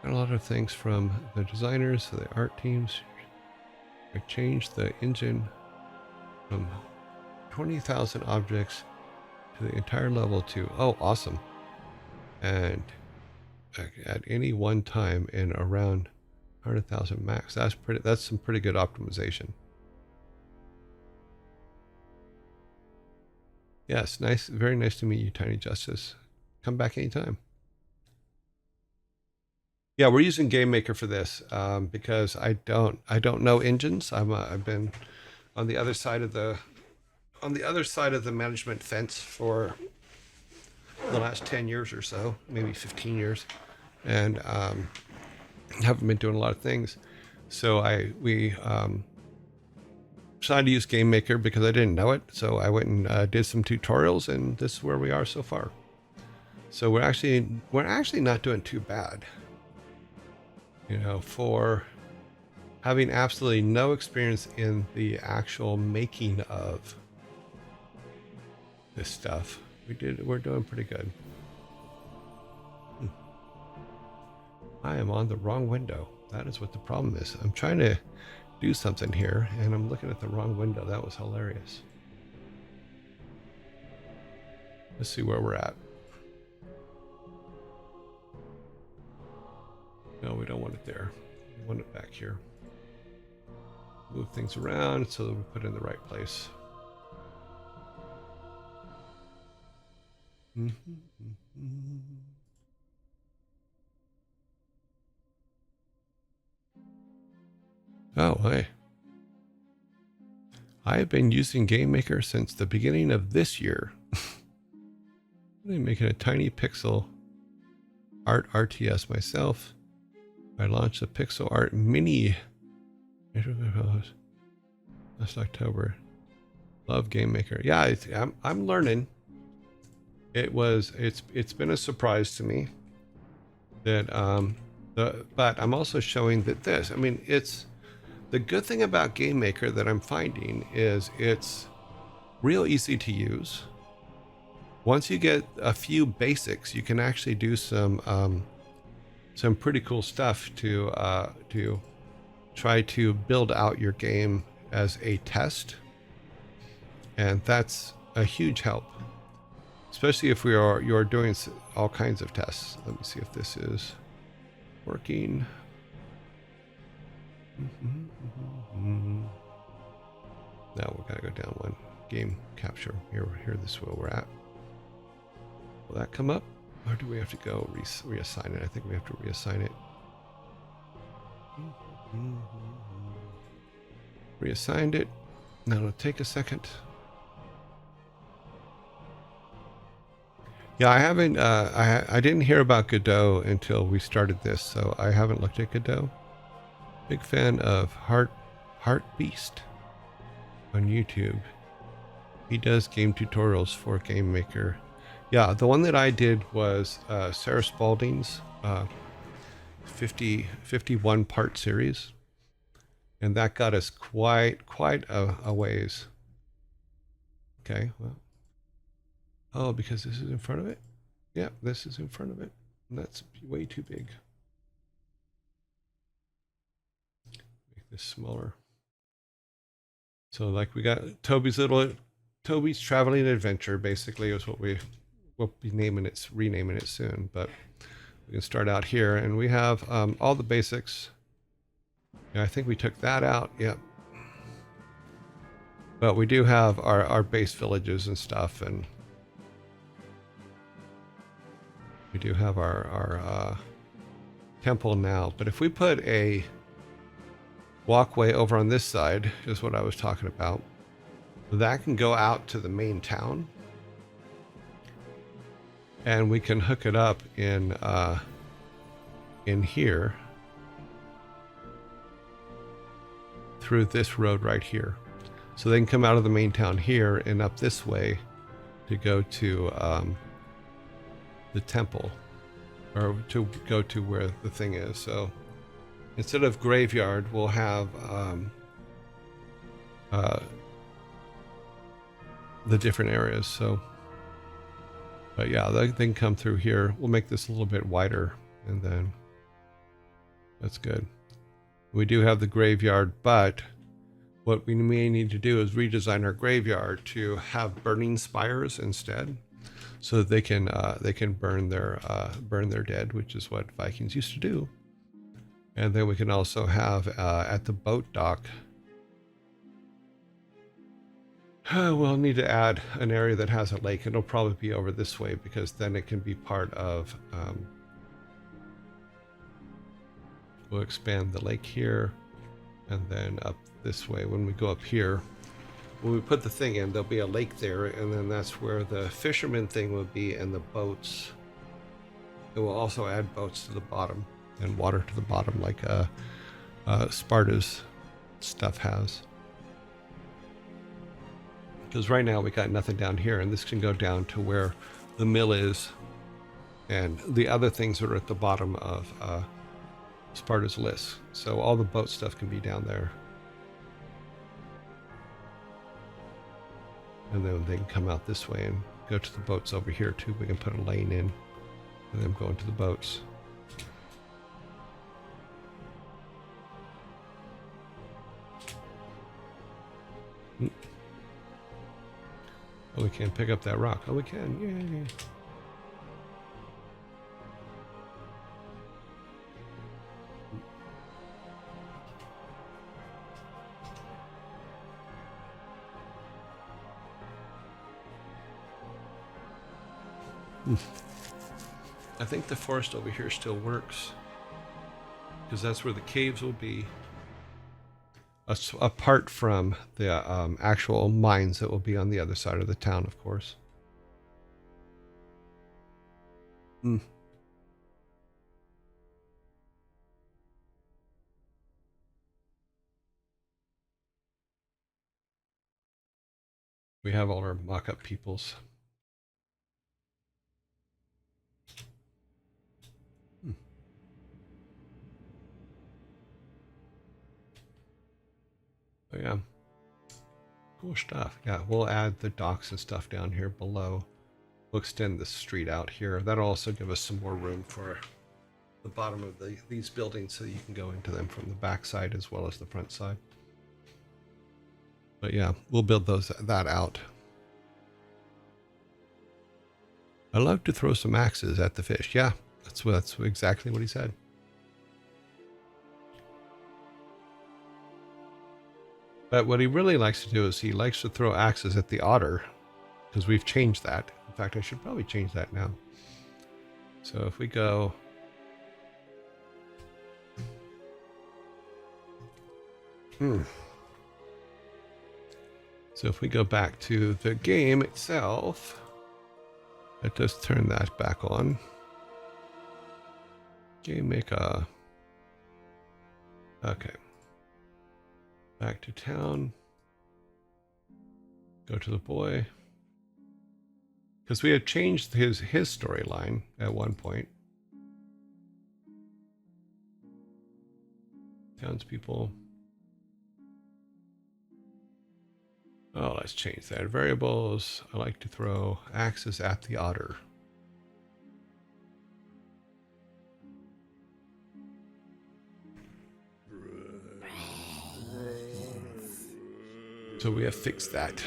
A: Got a lot of thanks from the designers, the art teams. I changed the engine from 20,000 objects to the entire level to, oh, awesome. And at any one time in around 100,000 max. That's some pretty good optimization. Yes, nice, very nice to meet you, Tiny Justice. Come back anytime. Yeah, we're using GameMaker for this because I don't know engines. I've been on the other side of the management fence for the last 10 years or so, maybe 15 years, and haven't been doing a lot of things. So we decided to use GameMaker because I didn't know it. So I went and did some tutorials, and this is where we are so far. So we're actually not doing too bad, you know, for having absolutely no experience in the actual making of this stuff. We're doing pretty good. I am on the wrong window. That is what the problem is. I'm trying to do something here and I'm looking at the wrong window. That was hilarious. Let's see where we're at. No, we don't want it there. We want it back here. Move things around so that we put it in the right place. Oh, hey. I've been using GameMaker since the beginning of this year. I'm making a tiny pixel art RTS myself. I launched a pixel art mini last October. Love GameMaker. Yeah, I'm learning. It's been a surprise to me that but I'm also showing that it's the good thing about GameMaker that I'm finding is it's real easy to use. Once you get a few basics, you can actually do some pretty cool stuff to try to build out your game as a test, and that's a huge help, especially if you're doing all kinds of tests. Let me see if this is working. Now we gotta go down one. Game capture. Here, this is where we're at. Will that come up? Or do we have to go reassign it? I think we have to reassign it. Reassigned it. Now it'll take a second. Yeah, I haven't. I didn't hear about Godot until we started this, so I haven't looked at Godot. Big fan of Heart Beast on YouTube. He does game tutorials for Game Maker. Yeah, the one that I did was Sarah Spalding's 51 part series, and that got us quite a ways. Okay, well, oh, because this is in front of it. Yeah, this is in front of it. And that's way too big. Make this smaller. So like we got Toby's Traveling Adventure, basically, is what we'll be renaming it soon. But we can start out here, and we have all the basics. Yeah, I think we took that out. Yep. But we do have our base villages and stuff, and we do have our temple now. But if we put a walkway over on this side, is what I was talking about, that can go out to the main town, and we can hook it up in here through this road right here. So they can come out of the main town here and up this way to go to the temple, or to go to where the thing is. So instead of graveyard, we'll have the different areas. So, but yeah, they can come through here. We'll make this a little bit wider, and then that's good. We do have the graveyard, but what we may need to do is redesign our graveyard to have burning spires instead, so that they can burn their dead, which is what Vikings used to do. And then we can also have at the boat dock, we'll need to add an area that has a lake. It'll probably be over this way, because then it can be part of, we'll expand the lake here, and then up this way. When we go up here, when we put the thing in, there'll be a lake there, and then that's where the fisherman thing will be, and the boats. It will also add boats to the bottom and water to the bottom, like Sparta's stuff has. Because right now we got nothing down here, and this can go down to where the mill is, and the other things are at the bottom of Sparta's list. So all the boat stuff can be down there. And then they can come out this way and go to the boats over here too. We can put a lane in and then go into the boats. Oh, we can't pick up that rock. Oh, we can. Yay. I think the forest over here still works, because that's where the caves will be, apart from the actual mines that will be on the other side of the town, of course. We have all our mock-up peoples. But yeah, cool stuff. Yeah, we'll add the docks and stuff down here below. We'll extend the street out here. That'll also give us some more room for the bottom of these buildings, so you can go into them from the back side as well as the front side. But yeah, we'll build that out. I love to throw some axes at the fish. Yeah, that's exactly what he said. But what he really likes to do is he likes to throw axes at the otter, because we've changed that. In fact, I should probably change that now. So if we go... So if we go back to the game itself, let us turn that back on. Game maker. Okay. Back to town. Go to the boy. Because we had changed his storyline at one point. Townspeople. Oh, let's change that. Variables. I like to throw axes at the otter. So we have fixed that.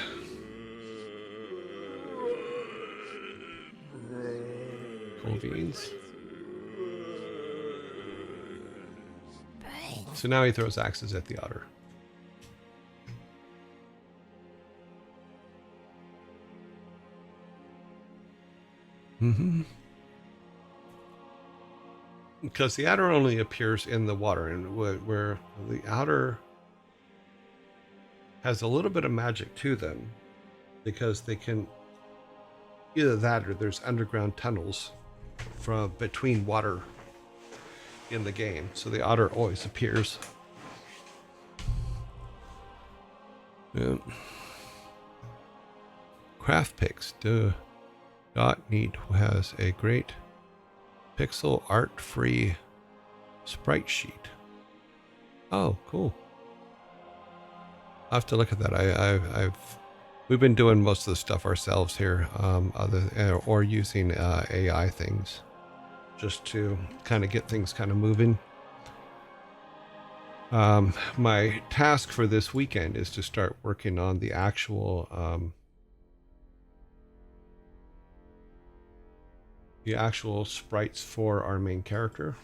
A: Cold beans. So now he throws axes at the otter. Because the otter only appears in the water, and where the otter has a little bit of magic to them, because they can either that or there's underground tunnels from between water in the game, so the otter always appears. Yeah. Craft Pix. .neat has a great pixel art free sprite sheet. Oh, cool. I'll have to look at that. We've been doing most of the stuff ourselves here, or using AI things, just to kind of get things kind of moving. My task for this weekend is to start working on the actual sprites for our main character.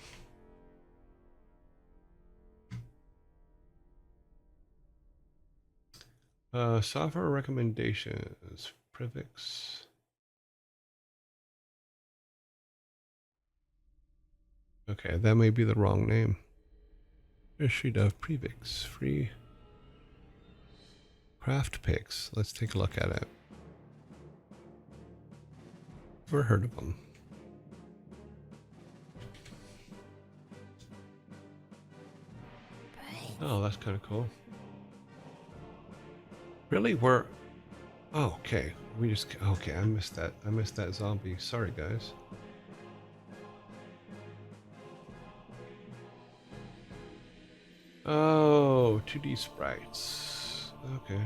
A: Software recommendations, Privix. Okay, that may be the wrong name. Sheet of Privix, free Craft Pix. Let's take a look at it. Never heard of them. Oh, that's kind of cool. Really? We're... Oh, okay. We just... Okay, I missed that. I missed that zombie. Sorry, guys. Oh, 2D sprites. Okay.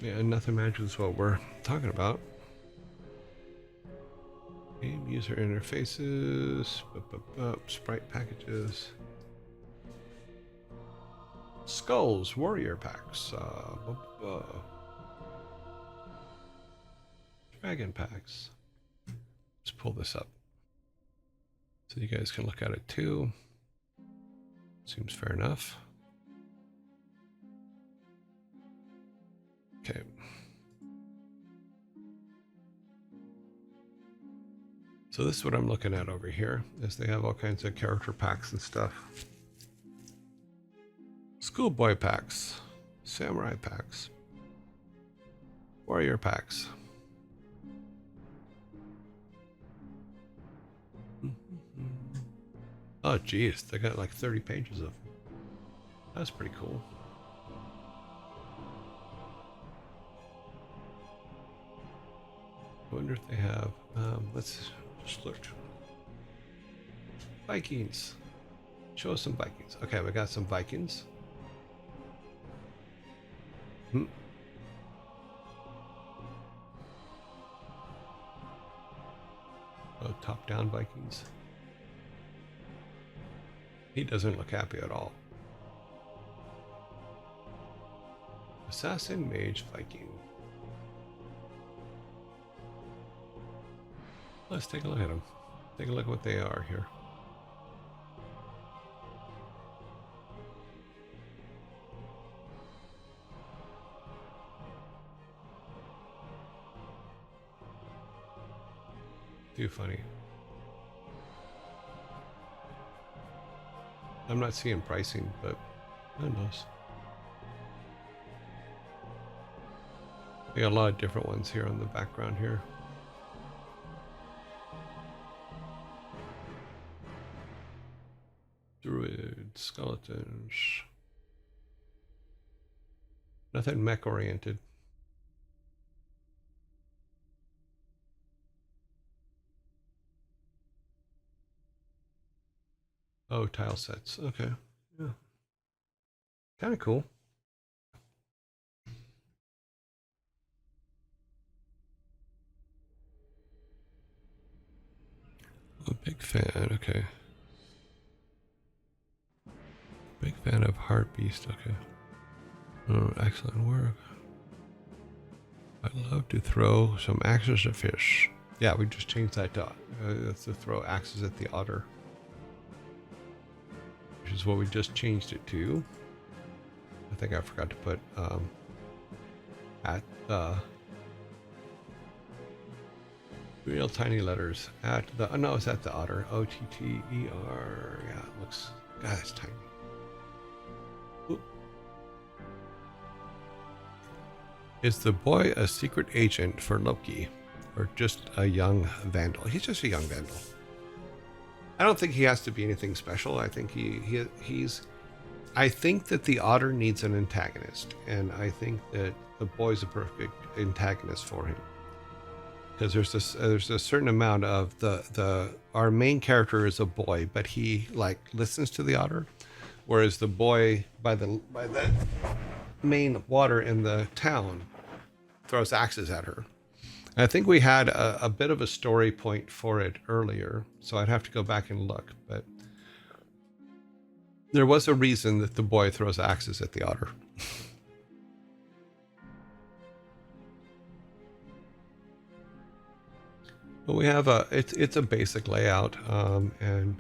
A: Yeah, nothing matches what we're talking about. Game user interfaces, sprite packages, skulls, warrior packs, dragon packs. Let's pull this up so you guys can look at it too. Seems fair enough. Okay. So this is what I'm looking at over here, is they have all kinds of character packs and stuff. Schoolboy packs, samurai packs, warrior packs. Oh geez, they got like 30 pages of them. That's pretty cool. I wonder if they have, let's just look. Vikings. Show us some Vikings. Okay, we got some Vikings. Oh, top-down Vikings. He doesn't look happy at all. Assassin, Mage, Viking. Let's take a look at them. Take a look at what they are here. Too funny. I'm not seeing pricing, but who knows? We got a lot of different ones here on the background here. Druid, skeletons. Nothing mech oriented. Oh, tile sets. Okay. Yeah. Kind of cool. A big fan. Okay. Big fan of Heart Beast. Okay. Oh, excellent work. I'd love to throw some axes at fish. Yeah, we just changed that to throw axes at the otter, which is what we just changed it to. I think I forgot to put at real tiny letters at the. Oh, no, it's at the otter. OTTER. Yeah, it looks. God, it's tiny. Oop. Is the boy a secret agent for Loki, or just a young vandal? He's just a young vandal. I don't think he has to be anything special. I think he's. I think that the otter needs an antagonist, and I think that the boy's a perfect antagonist for him. Because there's a certain amount of our main character is a boy, but he like listens to the otter, whereas the boy by the main water in the town throws axes at her. And I think we had a bit of a story point for it earlier, so I'd have to go back and look, but there was a reason that the boy throws axes at the otter. But we have it's a basic layout, and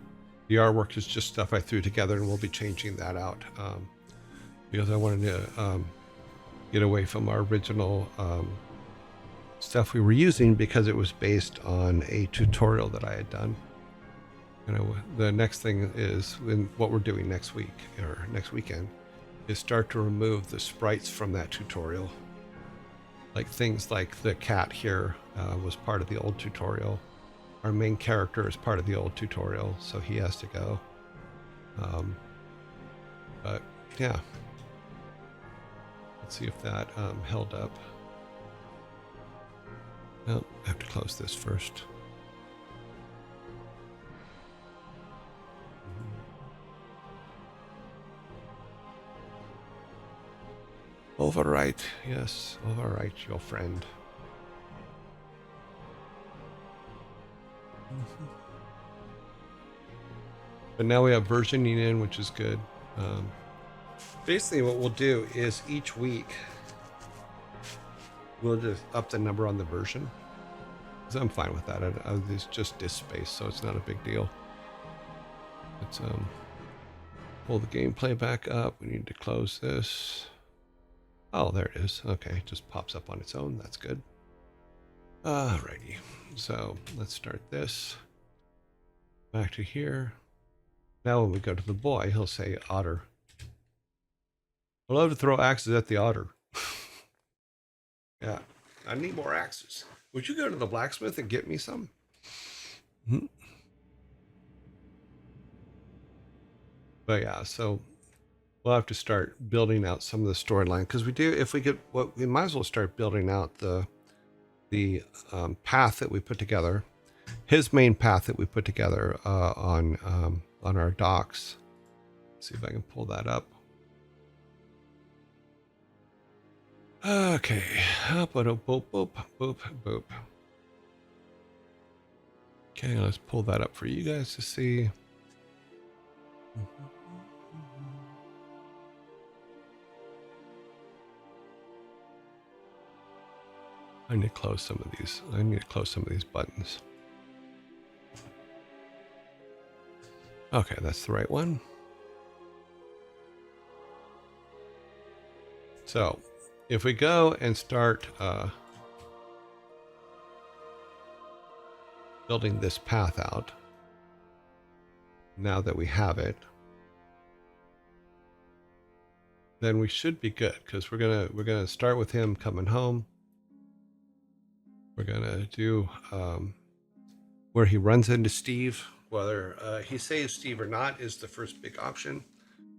A: the artwork is just stuff I threw together, and we'll be changing that out because I wanted to get away from our original stuff we were using because it was based on a tutorial that I had done. You know, the next thing is what we're doing next week or next weekend is start to remove the sprites from that tutorial. Like things like the cat here was part of the old tutorial. Our main character is part of the old tutorial, so he has to go. But yeah, let's see if that held up. Oh, I have to close this first. Overwrite, yes, overwrite your friend. But now we have versioning in, which is good. Basically, what we'll do is each week we'll just up the number on the version. So I'm fine with that. It's just disk space, so it's not a big deal. Let's pull the gameplay back up. We need to close this. Oh, there it is. Okay, it just pops up on its own. That's good. Alrighty. So let's start this. Back to here. Now when we go to the boy, he'll say otter. I love to throw axes at the otter. Yeah, I need more axes. Would you go to the blacksmith and get me some? Mm-hmm. But yeah, so we'll have to start building out some of the storyline because we do. If we get what we might as well start building out the path that we put together, his main path that we put together on our docs. Let's see if I can pull that up. Okay, boop, boop, boop, boop, boop. Okay, let's pull that up for you guys to see. I need to close some of these. I need to close some of these buttons. Okay, that's the right one. So if we go and start building this path out, now that we have it, then we should be good, because we're gonna start with him coming home. We're gonna do where he runs into Steve. Whether he saves Steve or not is the first big option.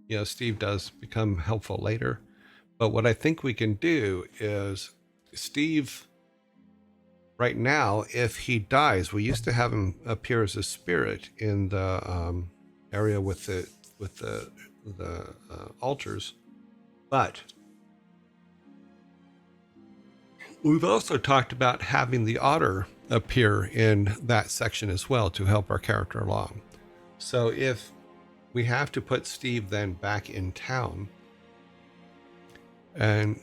A: You know, Steve does become helpful later. But what I think we can do is Steve, right now, if he dies, we used to have him appear as a spirit in the area with the altars, but we've also talked about having the otter appear in that section as well to help our character along. So if we have to put Steve then back in town and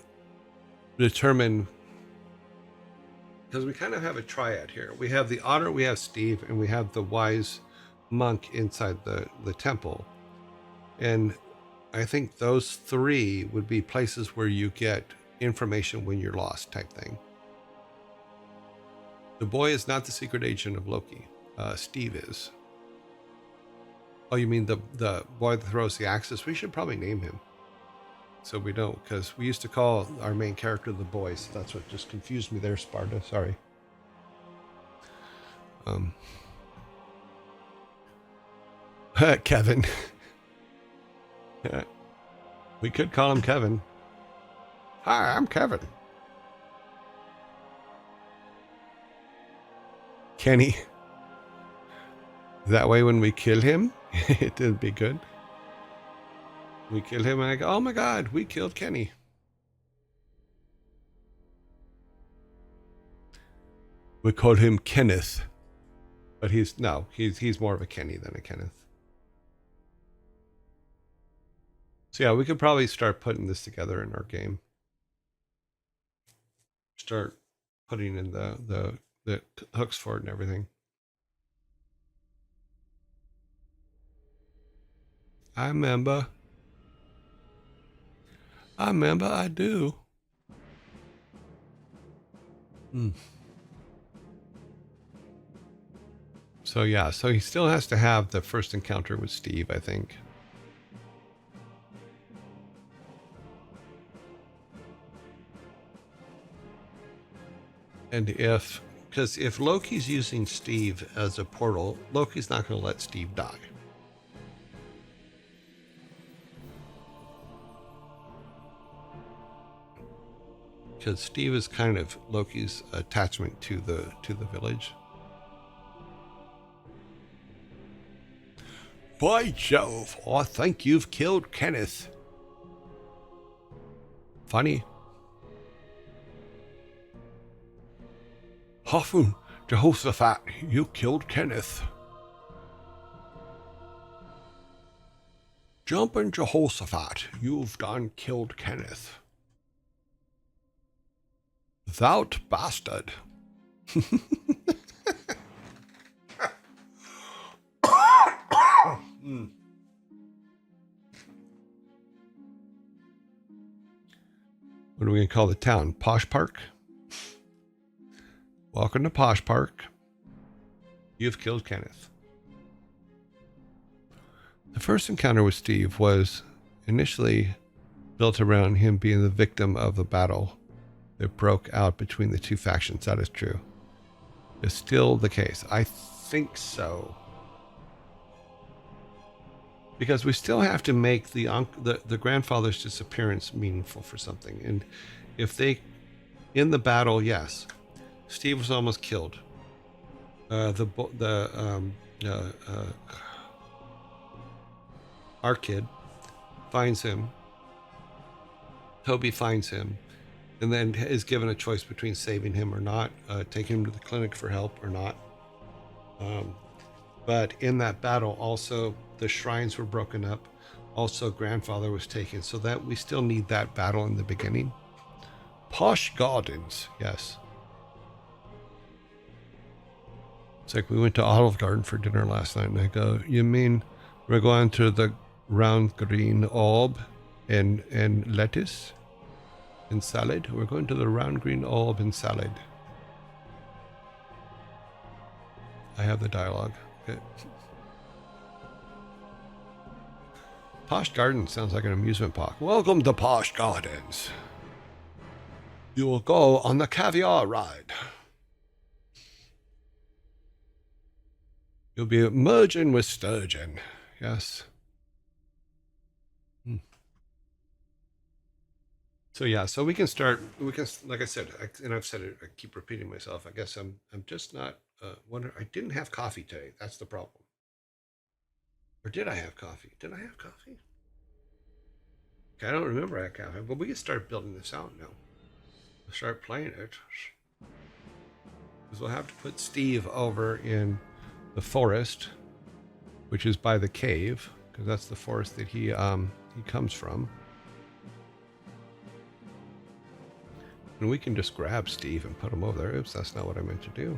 A: determine, because we kind of have a triad here. We have the otter, we have Steve, and we have the wise monk inside the temple. And I think those three would be places where you get information when you're lost type thing. The boy is not the secret agent of Loki. Steve is. Oh, you mean the boy that throws the axes? We should probably name him, so we don't, because we used to call our main character the boy. So that's what just confused me there, Sparta. Sorry. Kevin. We could call him Kevin. Hi, I'm Kevin. Kenny. That way when we kill him, it'll be good. We kill him and I go, oh my God, we killed Kenny. We call him Kenneth. But he's more of a Kenny than a Kenneth. So yeah, we could probably start putting this together in our game. Start putting in the hooks for it and everything. I remember I do. So yeah, so he still has to have the first encounter with Steve, I think. And because if Loki's using Steve as a portal, Loki's not going to let Steve die. Because Steve is kind of Loki's attachment to the village. By Jove, I think you've killed Kenneth. Funny. Hoffun, Jehoshaphat, you killed Kenneth. Jumping Jehoshaphat, you've done killed Kenneth. Thou'rt bastard. What are we going to call the town? Posh Park? Welcome to Posh Park. You've killed Kenneth. The first encounter with Steve was initially built around him being the victim of the battle that broke out between the two factions. That is true. It's still the case. I think so. Because we still have to make the grandfather's disappearance meaningful for something. And if they, in the battle, yes, Steve was almost killed. Our kid finds him. Toby finds him, and then is given a choice between saving him or not, taking him to the clinic for help or not. But in that battle, also the shrines were broken up. Also, grandfather was taken, so that we still need that battle in the beginning. Posh Gardens, yes. It's like we went to Olive Garden for dinner last night, and I go, you mean We're going to the round green orb and lettuce and salad. We're going to the round green orb and salad. I have the dialogue. Okay. Posh Gardens sounds like an amusement park. Welcome to Posh Gardens. You will go on the caviar ride. You'll be merging with sturgeon. Yes. So yeah, so we can start. We can, like I said, and I've said it. I keep repeating myself. I guess I'm just not. I didn't have coffee today. That's the problem. Or did I have coffee? Did I have coffee? Okay, I don't remember I had coffee. But we can start building this out now. We'll start playing it. Because we'll have to put Steve over in the forest, which is by the cave, because that's the forest that he comes from. And we can just grab Steve and put him over there. Oops, that's not what I meant to do.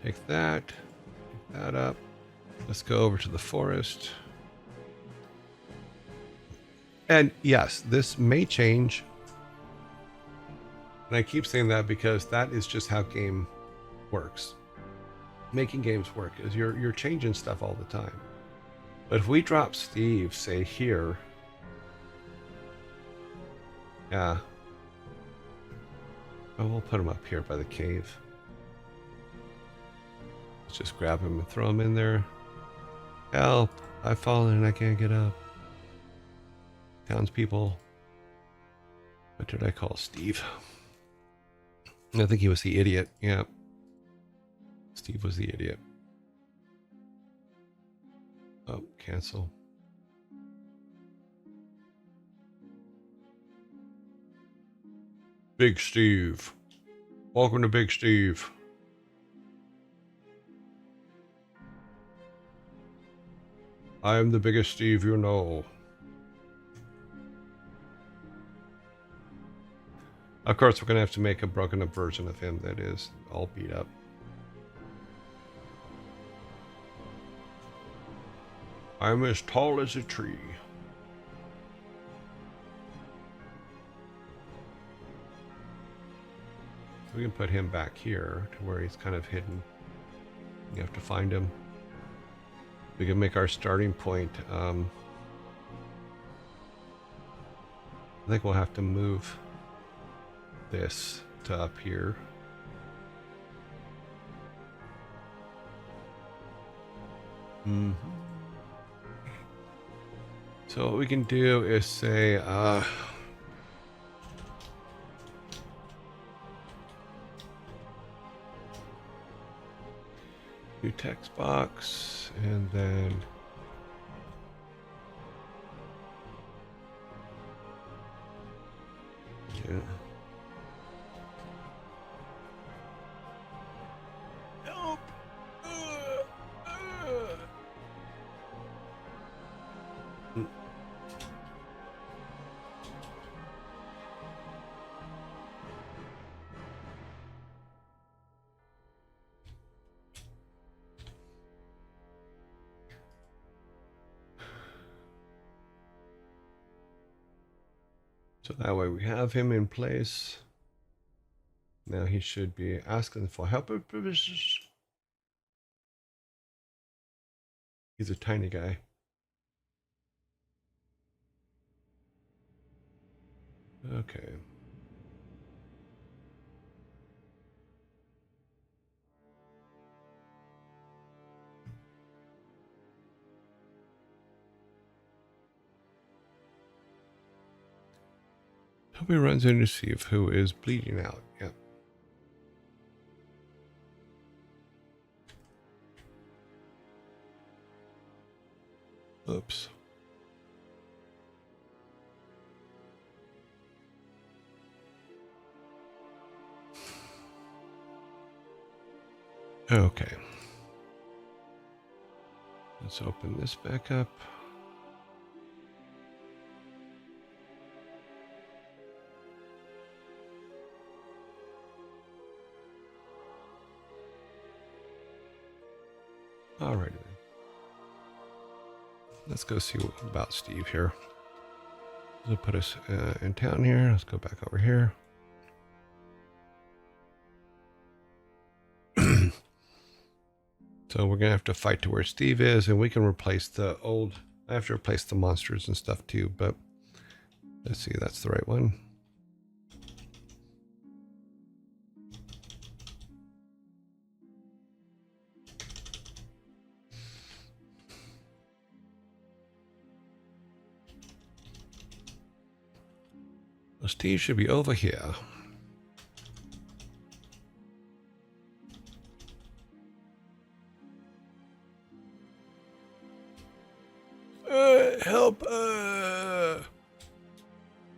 A: Take that, pick that up. Let's go over to the forest. And yes, this may change. And I keep saying that because that is just how game works. Making games work is you're changing stuff all the time. But if we drop Steve, say here, yeah. Oh, we'll put him up here by the cave. Let's just grab him and throw him in there. Help! I've fallen and I can't get up. Townspeople. What did I call Steve? I think he was the idiot. Yeah. Steve was the idiot. Oh, cancel. Big Steve. Welcome to Big Steve. I am the biggest Steve you know. Of course, we're going to have to make a broken up version of him that is all beat up. I'm as tall as a tree. We can put him back here to where he's kind of hidden. You have to find him. We can make our starting point. I think we'll have to move this to up here. So what we can do is say, new text box, and then yeah. Help! So that way we have him in place. Now he should be asking for help. He's a tiny guy. Okay. Hope he runs in to see if who is bleeding out. Yep. Oops. Okay. Let's open this back up. Alrighty then. let's go see about Steve here. Let's put us in town here. Let's go back over here. So we're gonna have to fight to where Steve is, and we can replace the old. I have to replace the monsters and stuff too, but let's see, that's the right one. Well, Steve should be over here. Help!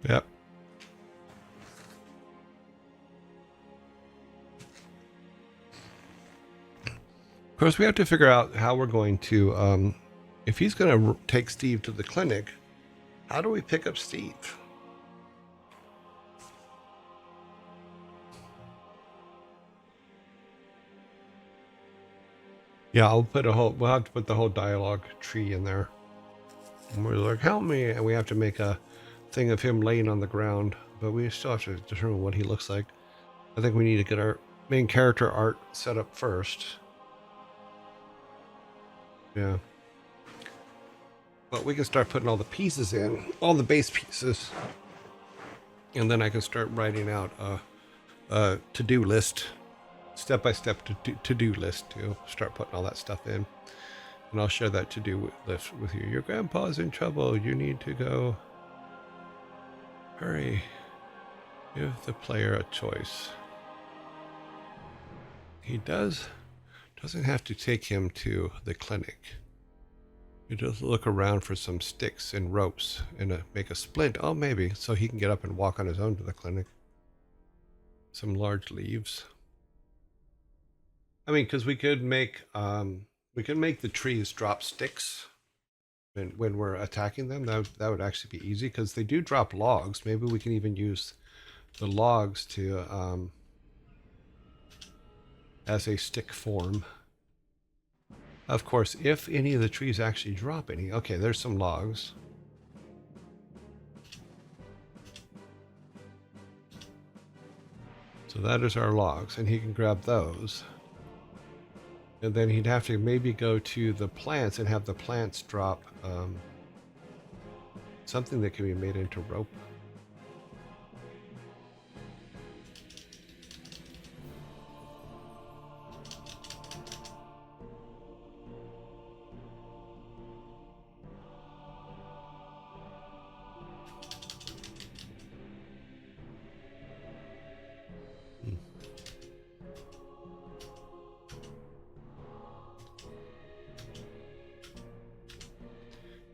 A: Yep. Of course, we have to figure out how we're going to, if he's going to take Steve to the clinic, how do we pick up Steve? Yeah, we'll have to put the whole dialogue tree in there. And we're like, help me. And we have to make a thing of him laying on the ground, but we still have to determine what he looks like. I think we need to get our main character art set up first. Yeah. But we can start putting all the pieces in, all the base pieces. And then I can start writing out a to-do list, step-by-step to-do list to start putting all that stuff in. And I'll share that to-do list with you. Your grandpa's in trouble. You need to go. Hurry. Give the player a choice. He doesn't have to take him to the clinic. You just look around for some sticks and ropes and make a splint. Oh, maybe. So he can get up and walk on his own to the clinic. Some large leaves. I mean, because we could make the trees drop sticks when we're attacking them. That would actually be easy because they do drop logs. Maybe we can even use the logs to as a stick form. Of course, if any of the trees actually drop any. Okay, there's some logs. So that is our logs, and he can grab those. And then he'd have to maybe go to the plants and have the plants drop something that can be made into rope.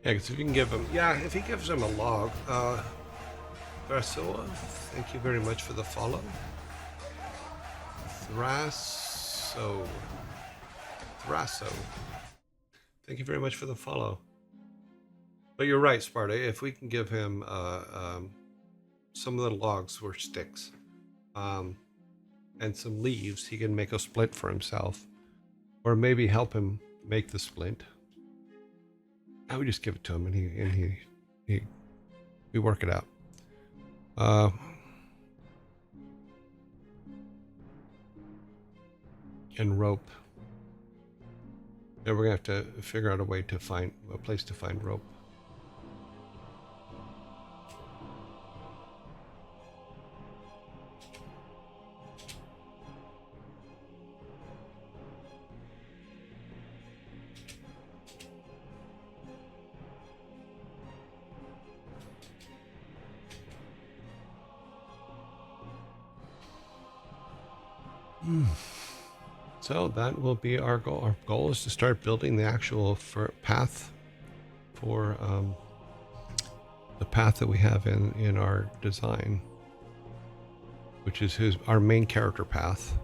A: Yeah, because if you can give him, if he gives him a log, Thrasoa, thank you very much for the follow. Thraso, thank you very much for the follow. But you're right, Sparta. If we can give him some of the logs or sticks, and some leaves, he can make a splint for himself, or maybe help him make the splint. I would just give it to him, and we work it out. And rope. Then we're gonna have to figure out a way to find a place to find rope. So that will be our goal. Our goal is to start building the actual path for the path that we have in our design, which is our main character path.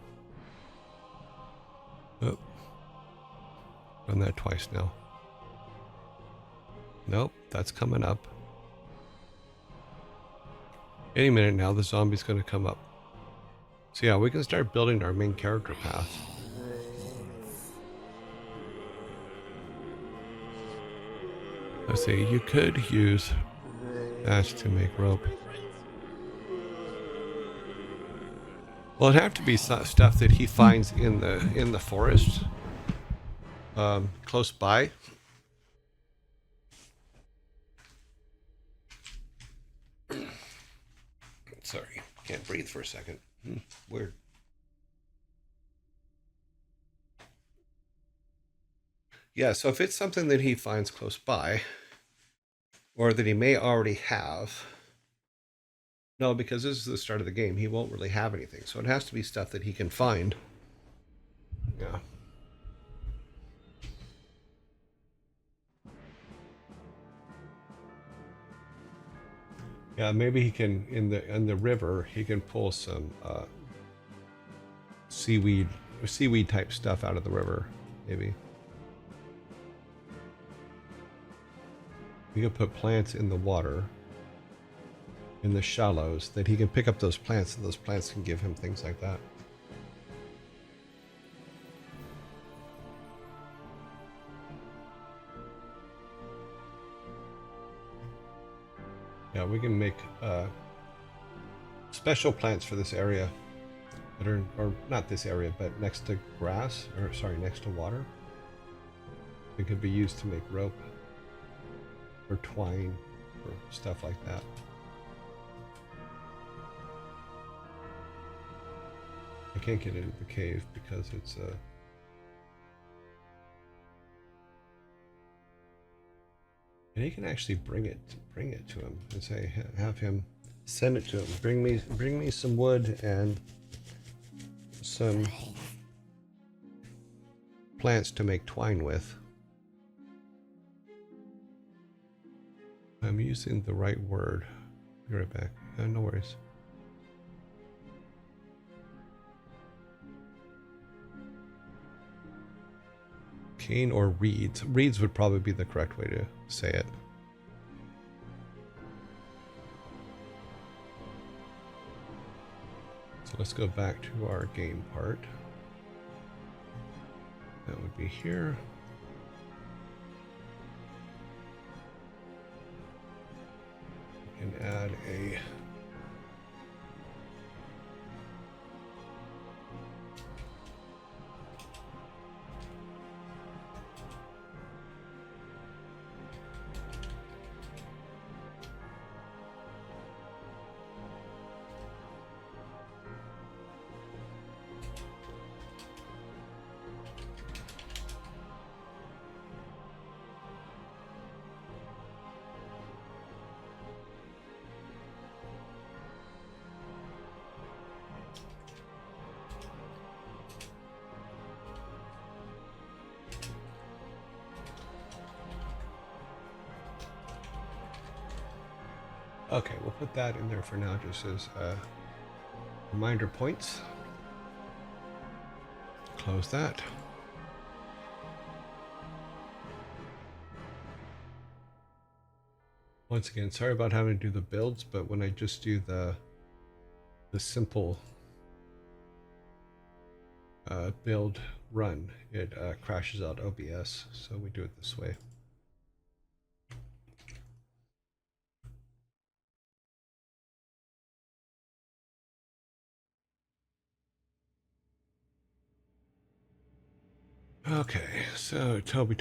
A: Oh, done that twice now. Nope, that's coming up. Any minute now, the zombie's going to come up. So yeah, we can start building our main character path. Let's see, you could use thatch to make rope. Well, it'd have to be stuff that he finds in the forest, close by. Sorry, can't breathe for a second. Weird. Yeah, so if it's something that he finds close by, or that he may already have, no, because this is the start of the game, he won't really have anything. So it has to be stuff that he can find. Yeah. Yeah, maybe he can in the river. He can pull some seaweed type stuff out of the river. Maybe we could put plants in the water, in the shallows, that he can pick up those plants, and those plants can give him things like that. Yeah, we can make special plants for this area that are, or not this area, but next to grass, or sorry, next to water. It could be used to make rope or twine or stuff like that. I can't get into the cave because it's and he can actually bring it to him and say, have him send it to him. Bring me some wood and some plants to make twine with. I'm using the right word. Be right back. No worries. Cane or reeds. Reeds would probably be the correct way to say it. So let's go back to our game part. That would be here. We can add a okay, we'll put that in there for now just as reminder points. Close that. Once again, sorry about having to do the builds, but when I just do the simple build run, it crashes out OBS, so we do it this way. Okay, so Toby.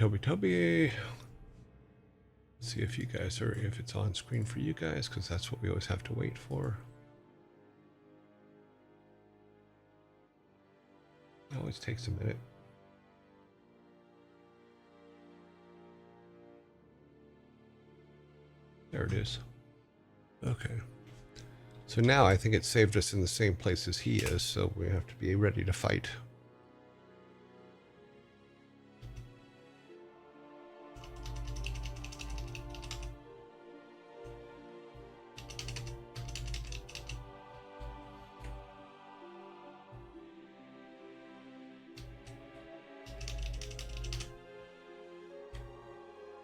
A: Let's see if you guys are, if it's on screen for you guys, because that's what we always have to wait for. It always takes a minute. There it is. Okay. So now I think it saved us in the same place as he is, so we have to be ready to fight.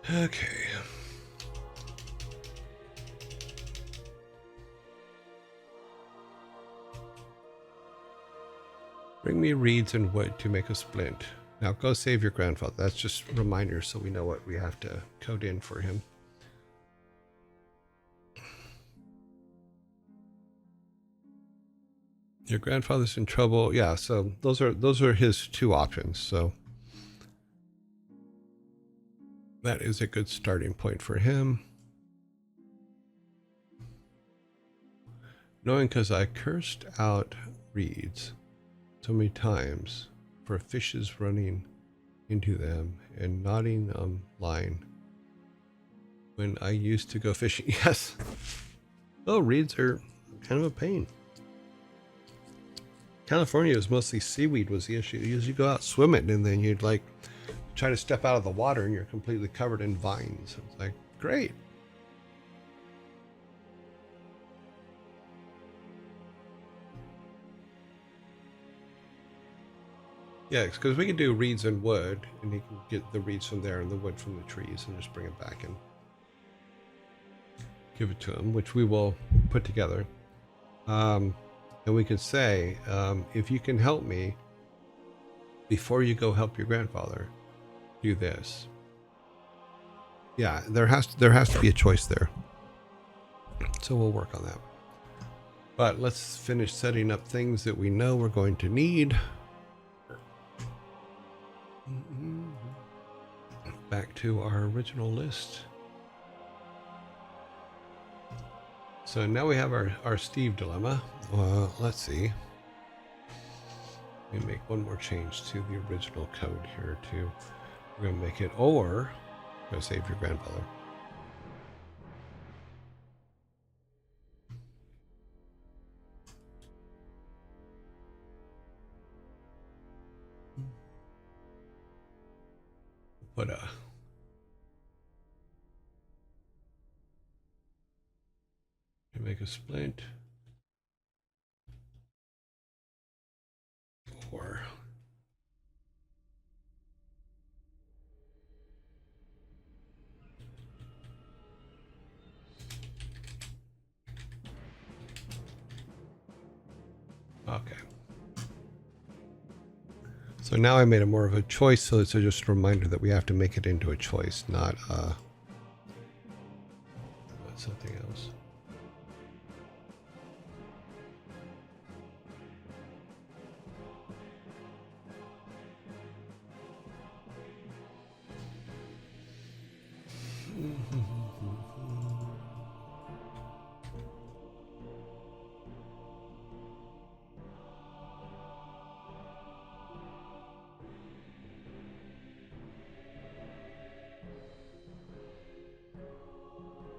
A: Okay. Bring me reeds and wood to make a splint. Now go save your grandfather. That's just a reminder so we know what we have to code in for him. Your grandfather's in trouble. Yeah, so those are his two options. So that is a good starting point for him. Knowing because I cursed out reeds so many times for fishes running into them and knotting line when I used to go fishing. Yes. Oh, reeds are kind of a pain. California was mostly seaweed was the issue. You go out swimming and then you'd like try to step out of the water and you're completely covered in vines. It's like, great. Yeah, because we can do reeds and wood, and you can get the reeds from there and the wood from the trees and just bring it back and give it to him, which we will put together. And we can say, if you can help me before you go help your grandfather, do this. Yeah, there has to be a choice there. So we'll work on that. But let's finish setting up things that we know we're going to need. Back to our original list. So now we have our Steve dilemma. Let's see. Let me make one more change to the original code here too. We're going to make it or go save your grandfather. Put a make a splint or okay. So now I made it more of a choice, so it's just a reminder that we have to make it into a choice, not something else.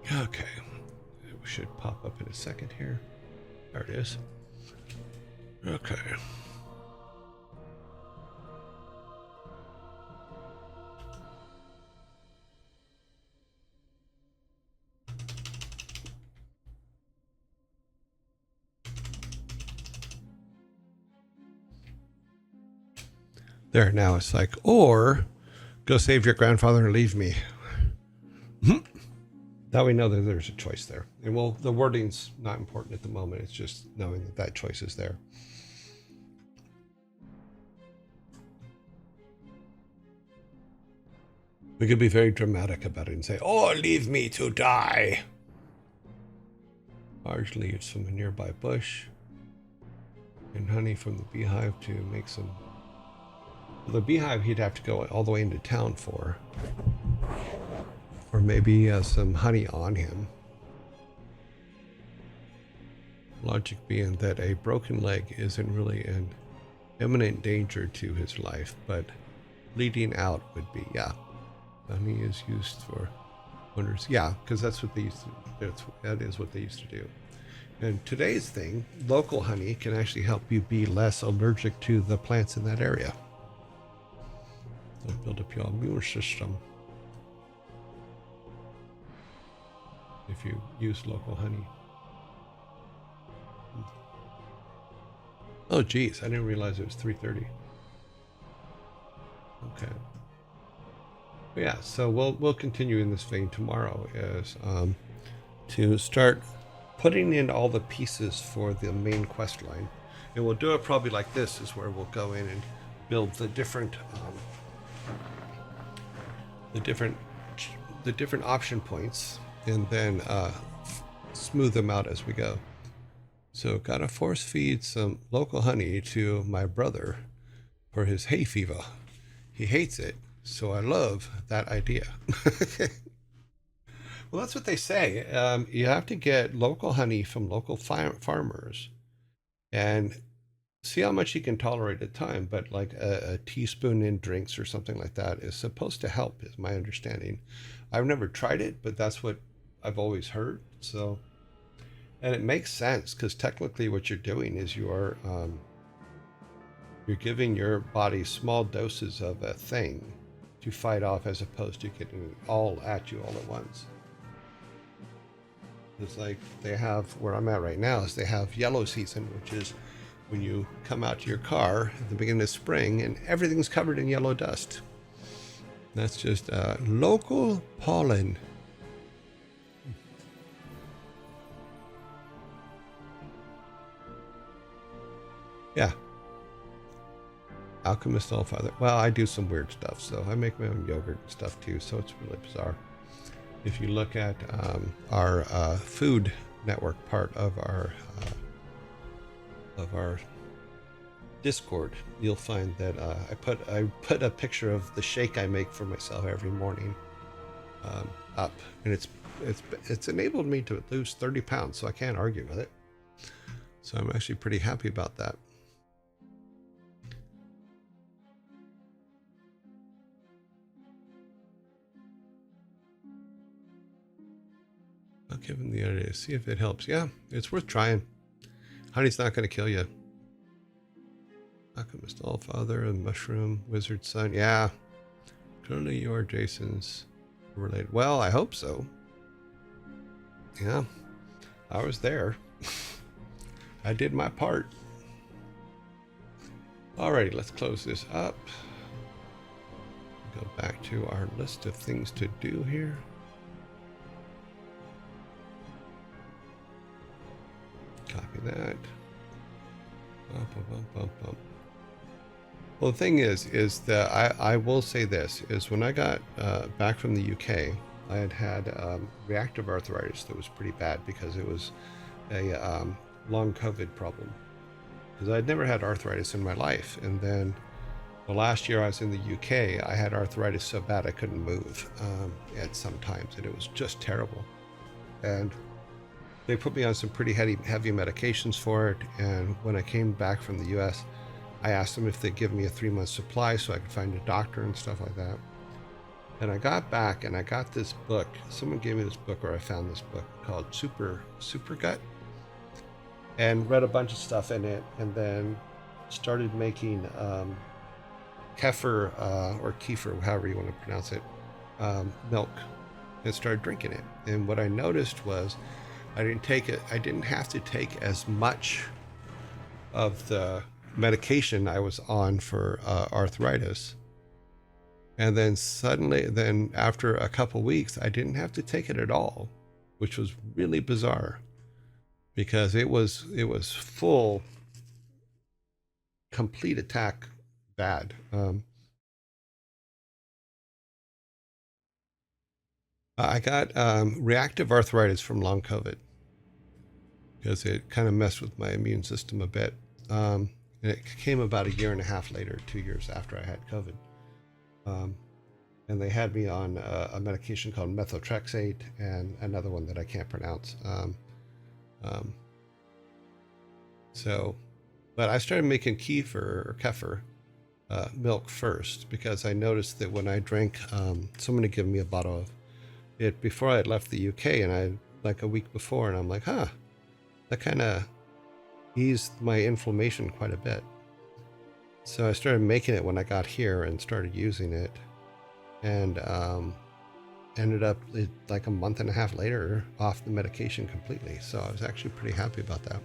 A: Okay, it should pop up in a second here. There it is. Okay. There, now it's like, or go save your grandfather and leave me. Now we know that there's a choice there. And well, the wording's not important at the moment. It's just knowing that that choice is there. We could be very dramatic about it and say, "Oh, leave me to die." Large leaves from a nearby bush and honey from the beehive to make some. Well, the beehive he'd have to go all the way into town for. Or maybe he has some honey on him. Logic being that a broken leg isn't really an imminent danger to his life, but bleeding out would be, yeah. Honey is used for wonders. Yeah, because that's what they used to. That is what they used to do. And today's thing, local honey can actually help you be less allergic to the plants in that area. So build up your immune system if you use local honey. Oh geez, I didn't realize it was 3:30. Okay. But yeah, so we'll continue in this vein tomorrow as to start putting in all the pieces for the main quest line. And we'll do it probably like this, is where we'll go in and build the different option points and then smooth them out as we go. So gotta force feed some local honey to my brother for his hay fever. He hates it, so I love that idea. Well, that's what they say. You have to get local honey from local farmers and see how much he can tolerate at a time. But like a teaspoon in drinks or something like that is supposed to help, is my understanding. I've never tried it, but that's what I've always heard. So, and it makes sense because technically what you're doing is you're giving your body small doses of a thing to fight off as opposed to getting it all at you all at once. It's like they have, where I'm at right now, is they have yellow season, which is when you come out to your car at the beginning of spring and everything's covered in yellow dust. That's just local pollen. Yeah. Alchemist Allfather. Well, I do some weird stuff, so I make my own yogurt and stuff too, so it's really bizarre. If you look at our food network part of our Discord, you'll find that I put a picture of the shake I make for myself every morning up, and it's enabled me to lose 30 pounds, so I can't argue with it. So I'm actually pretty happy about that. I'll give him the idea, see if it helps. Yeah, it's worth trying. Honey's not going to kill you. Alchemist Allfather and Mushroom Wizard Son. Yeah, clearly you are Jason's related. Well, I hope so. Yeah, I was there. I did my part. Alrighty, let's close this up. Go back to our list of things to do here. Copy that. Well, the thing is that I will say this, is when I got back from the UK, I had reactive arthritis that was pretty bad because it was a long COVID problem. Because I'd never had arthritis in my life. And then the last year I was in the UK, I had arthritis so bad I couldn't move at some times, and it was just terrible. And they put me on some pretty heavy medications for it. And when I came back from the US, I asked them if they'd give me a 3-month supply so I could find a doctor and stuff like that. And I got back and I got this book. Someone gave me this book, or I found this book called Super Gut, and read a bunch of stuff in it, and then started making kefir or kefir, however you want to pronounce it, milk, and started drinking it. And what I noticed was I didn't have to take as much of the medication I was on for arthritis. And then suddenly, after a couple weeks, I didn't have to take it at all, which was really bizarre, because it was full, complete attack bad. I got reactive arthritis from long COVID because it kind of messed with my immune system a bit. And it came about a year and a half later, 2 years after I had COVID. And they had me on a medication called methotrexate and another one that I can't pronounce. But I started making kefir milk first, because I noticed that when I drank, someone had given me a bottle of it before I had left the UK, and like a week before, and I'm like, that kind of eased my inflammation quite a bit. So I started making it when I got here and started using it, and ended up like a month and a half later off the medication completely. So I was actually pretty happy about that.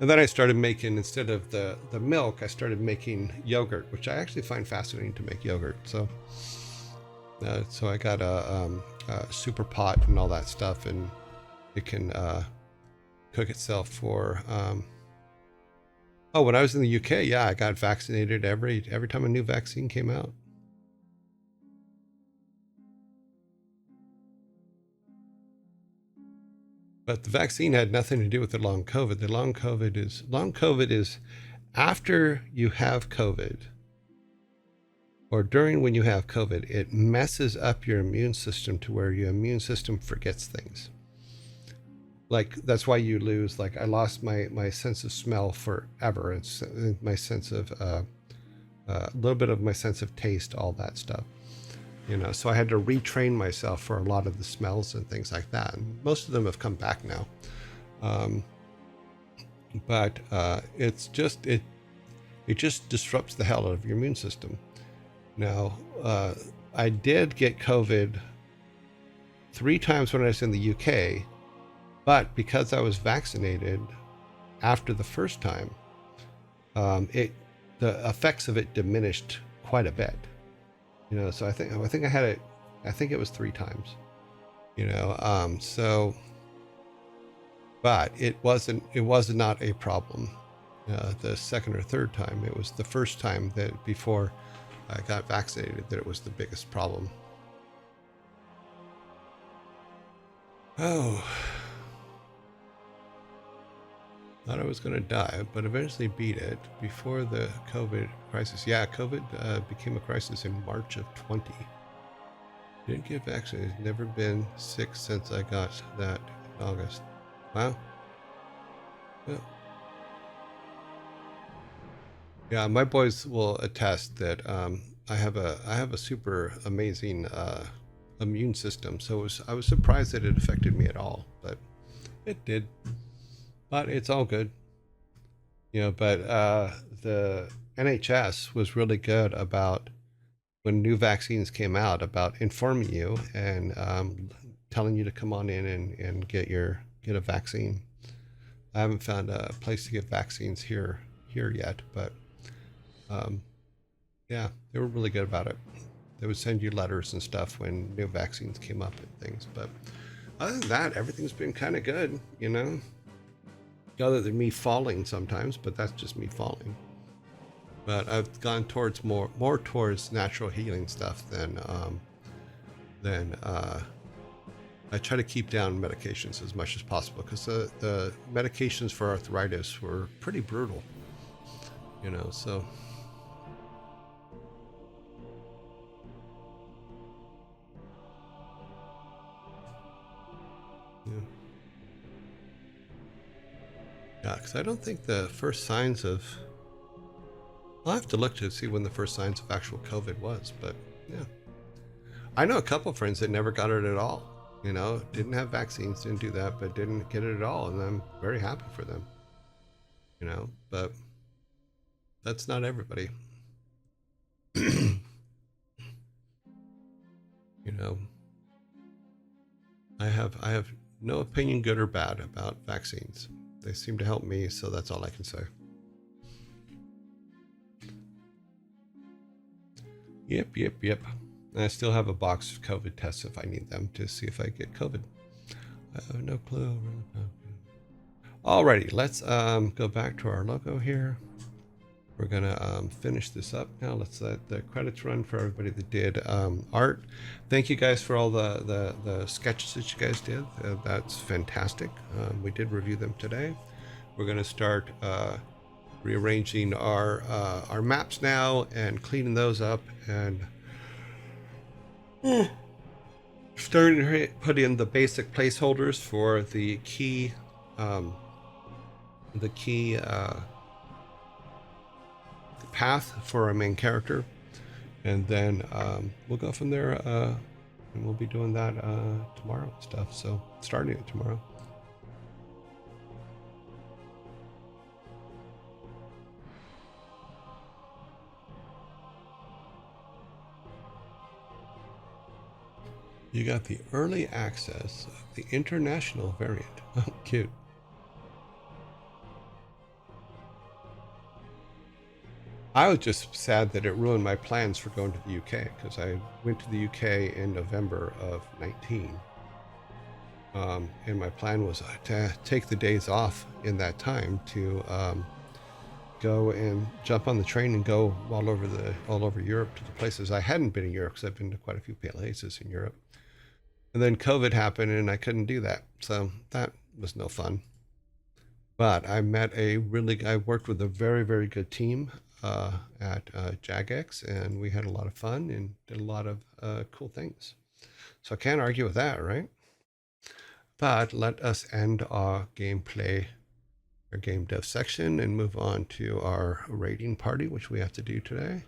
A: And then I started making, instead of the milk, I started making yogurt, which I actually find fascinating to make yogurt. So I got a super pot and all that stuff, and it can cook itself for when I was in the UK, yeah, I got vaccinated every time a new vaccine came out. But the vaccine had nothing to do with the long COVID. The long COVID is after you have COVID or during when you have COVID, it messes up your immune system to where your immune system forgets things. Like that's why you lose. Like I lost my sense of smell forever, and my sense of a little bit of my sense of taste, all that stuff. So I had to retrain myself for a lot of the smells and things like that. And most of them have come back now. But it just disrupts the hell out of your immune system. Now, I did get COVID 3 times when I was in the UK, but because I was vaccinated after the first time, the effects of it diminished quite a bit. So I think I had it. I think it was 3 times. But it was not a problem. The second or third time, it was the first time that before I got vaccinated that it was the biggest problem. Oh, thought I was going to die, but eventually beat it before the COVID crisis. Yeah, COVID became a crisis in March of 20. Didn't get vaccinated. Never been sick since I got that in August. Wow. Well, yeah, my boys will attest that I have a super amazing immune system. So I was surprised that it affected me at all, but it did. But it's all good. But the NHS was really good about when new vaccines came out about informing you and telling you to come on in and get a vaccine. I haven't found a place to get vaccines here yet, but yeah, they were really good about it. They would send you letters and stuff when new vaccines came up and things. But other than that, everything's been kind of good, other than me falling sometimes, but that's just me falling. But I've gone towards more towards natural healing stuff than I try to keep down medications as much as possible because the medications for arthritis were pretty brutal, so. Yeah, because I don't think the first signs of... I'll have to look to see when the first signs of actual COVID was, but yeah. I know a couple of friends that never got it at all. Didn't have vaccines, didn't do that, but didn't get it at all, and I'm very happy for them. But that's not everybody. I have no opinion, good or bad, about vaccines. They seem to help me, so that's all I can say. Yep. And I still have a box of COVID tests if I need them to see if I get COVID. I have no clue. Alrighty, let's go back to our logo here. We're gonna finish this up now. Let's let the credits run for everybody that did art. Thank you guys for all the sketches that you guys did. That's fantastic. We did review them today. We're gonna start rearranging our maps now and cleaning those up and starting to put in the basic placeholders for the key path for our main character, and then we'll go from there, and we'll be doing that tomorrow and stuff, so starting it tomorrow. You got the early access of the international variant. Oh, cute. I was just sad that it ruined my plans for going to the UK, because I went to the UK in November of 19. And my plan was to take the days off in that time to go and jump on the train and go all over Europe to the places I hadn't been in Europe, because I've been to quite a few places in Europe. And then COVID happened and I couldn't do that. So that was no fun. But I worked with a very, very good team at Jagex, and we had a lot of fun and did a lot of cool things. So I can't argue with that, right? But let us end our gameplay, our game dev section, and move on to our raiding party, which we have to do today.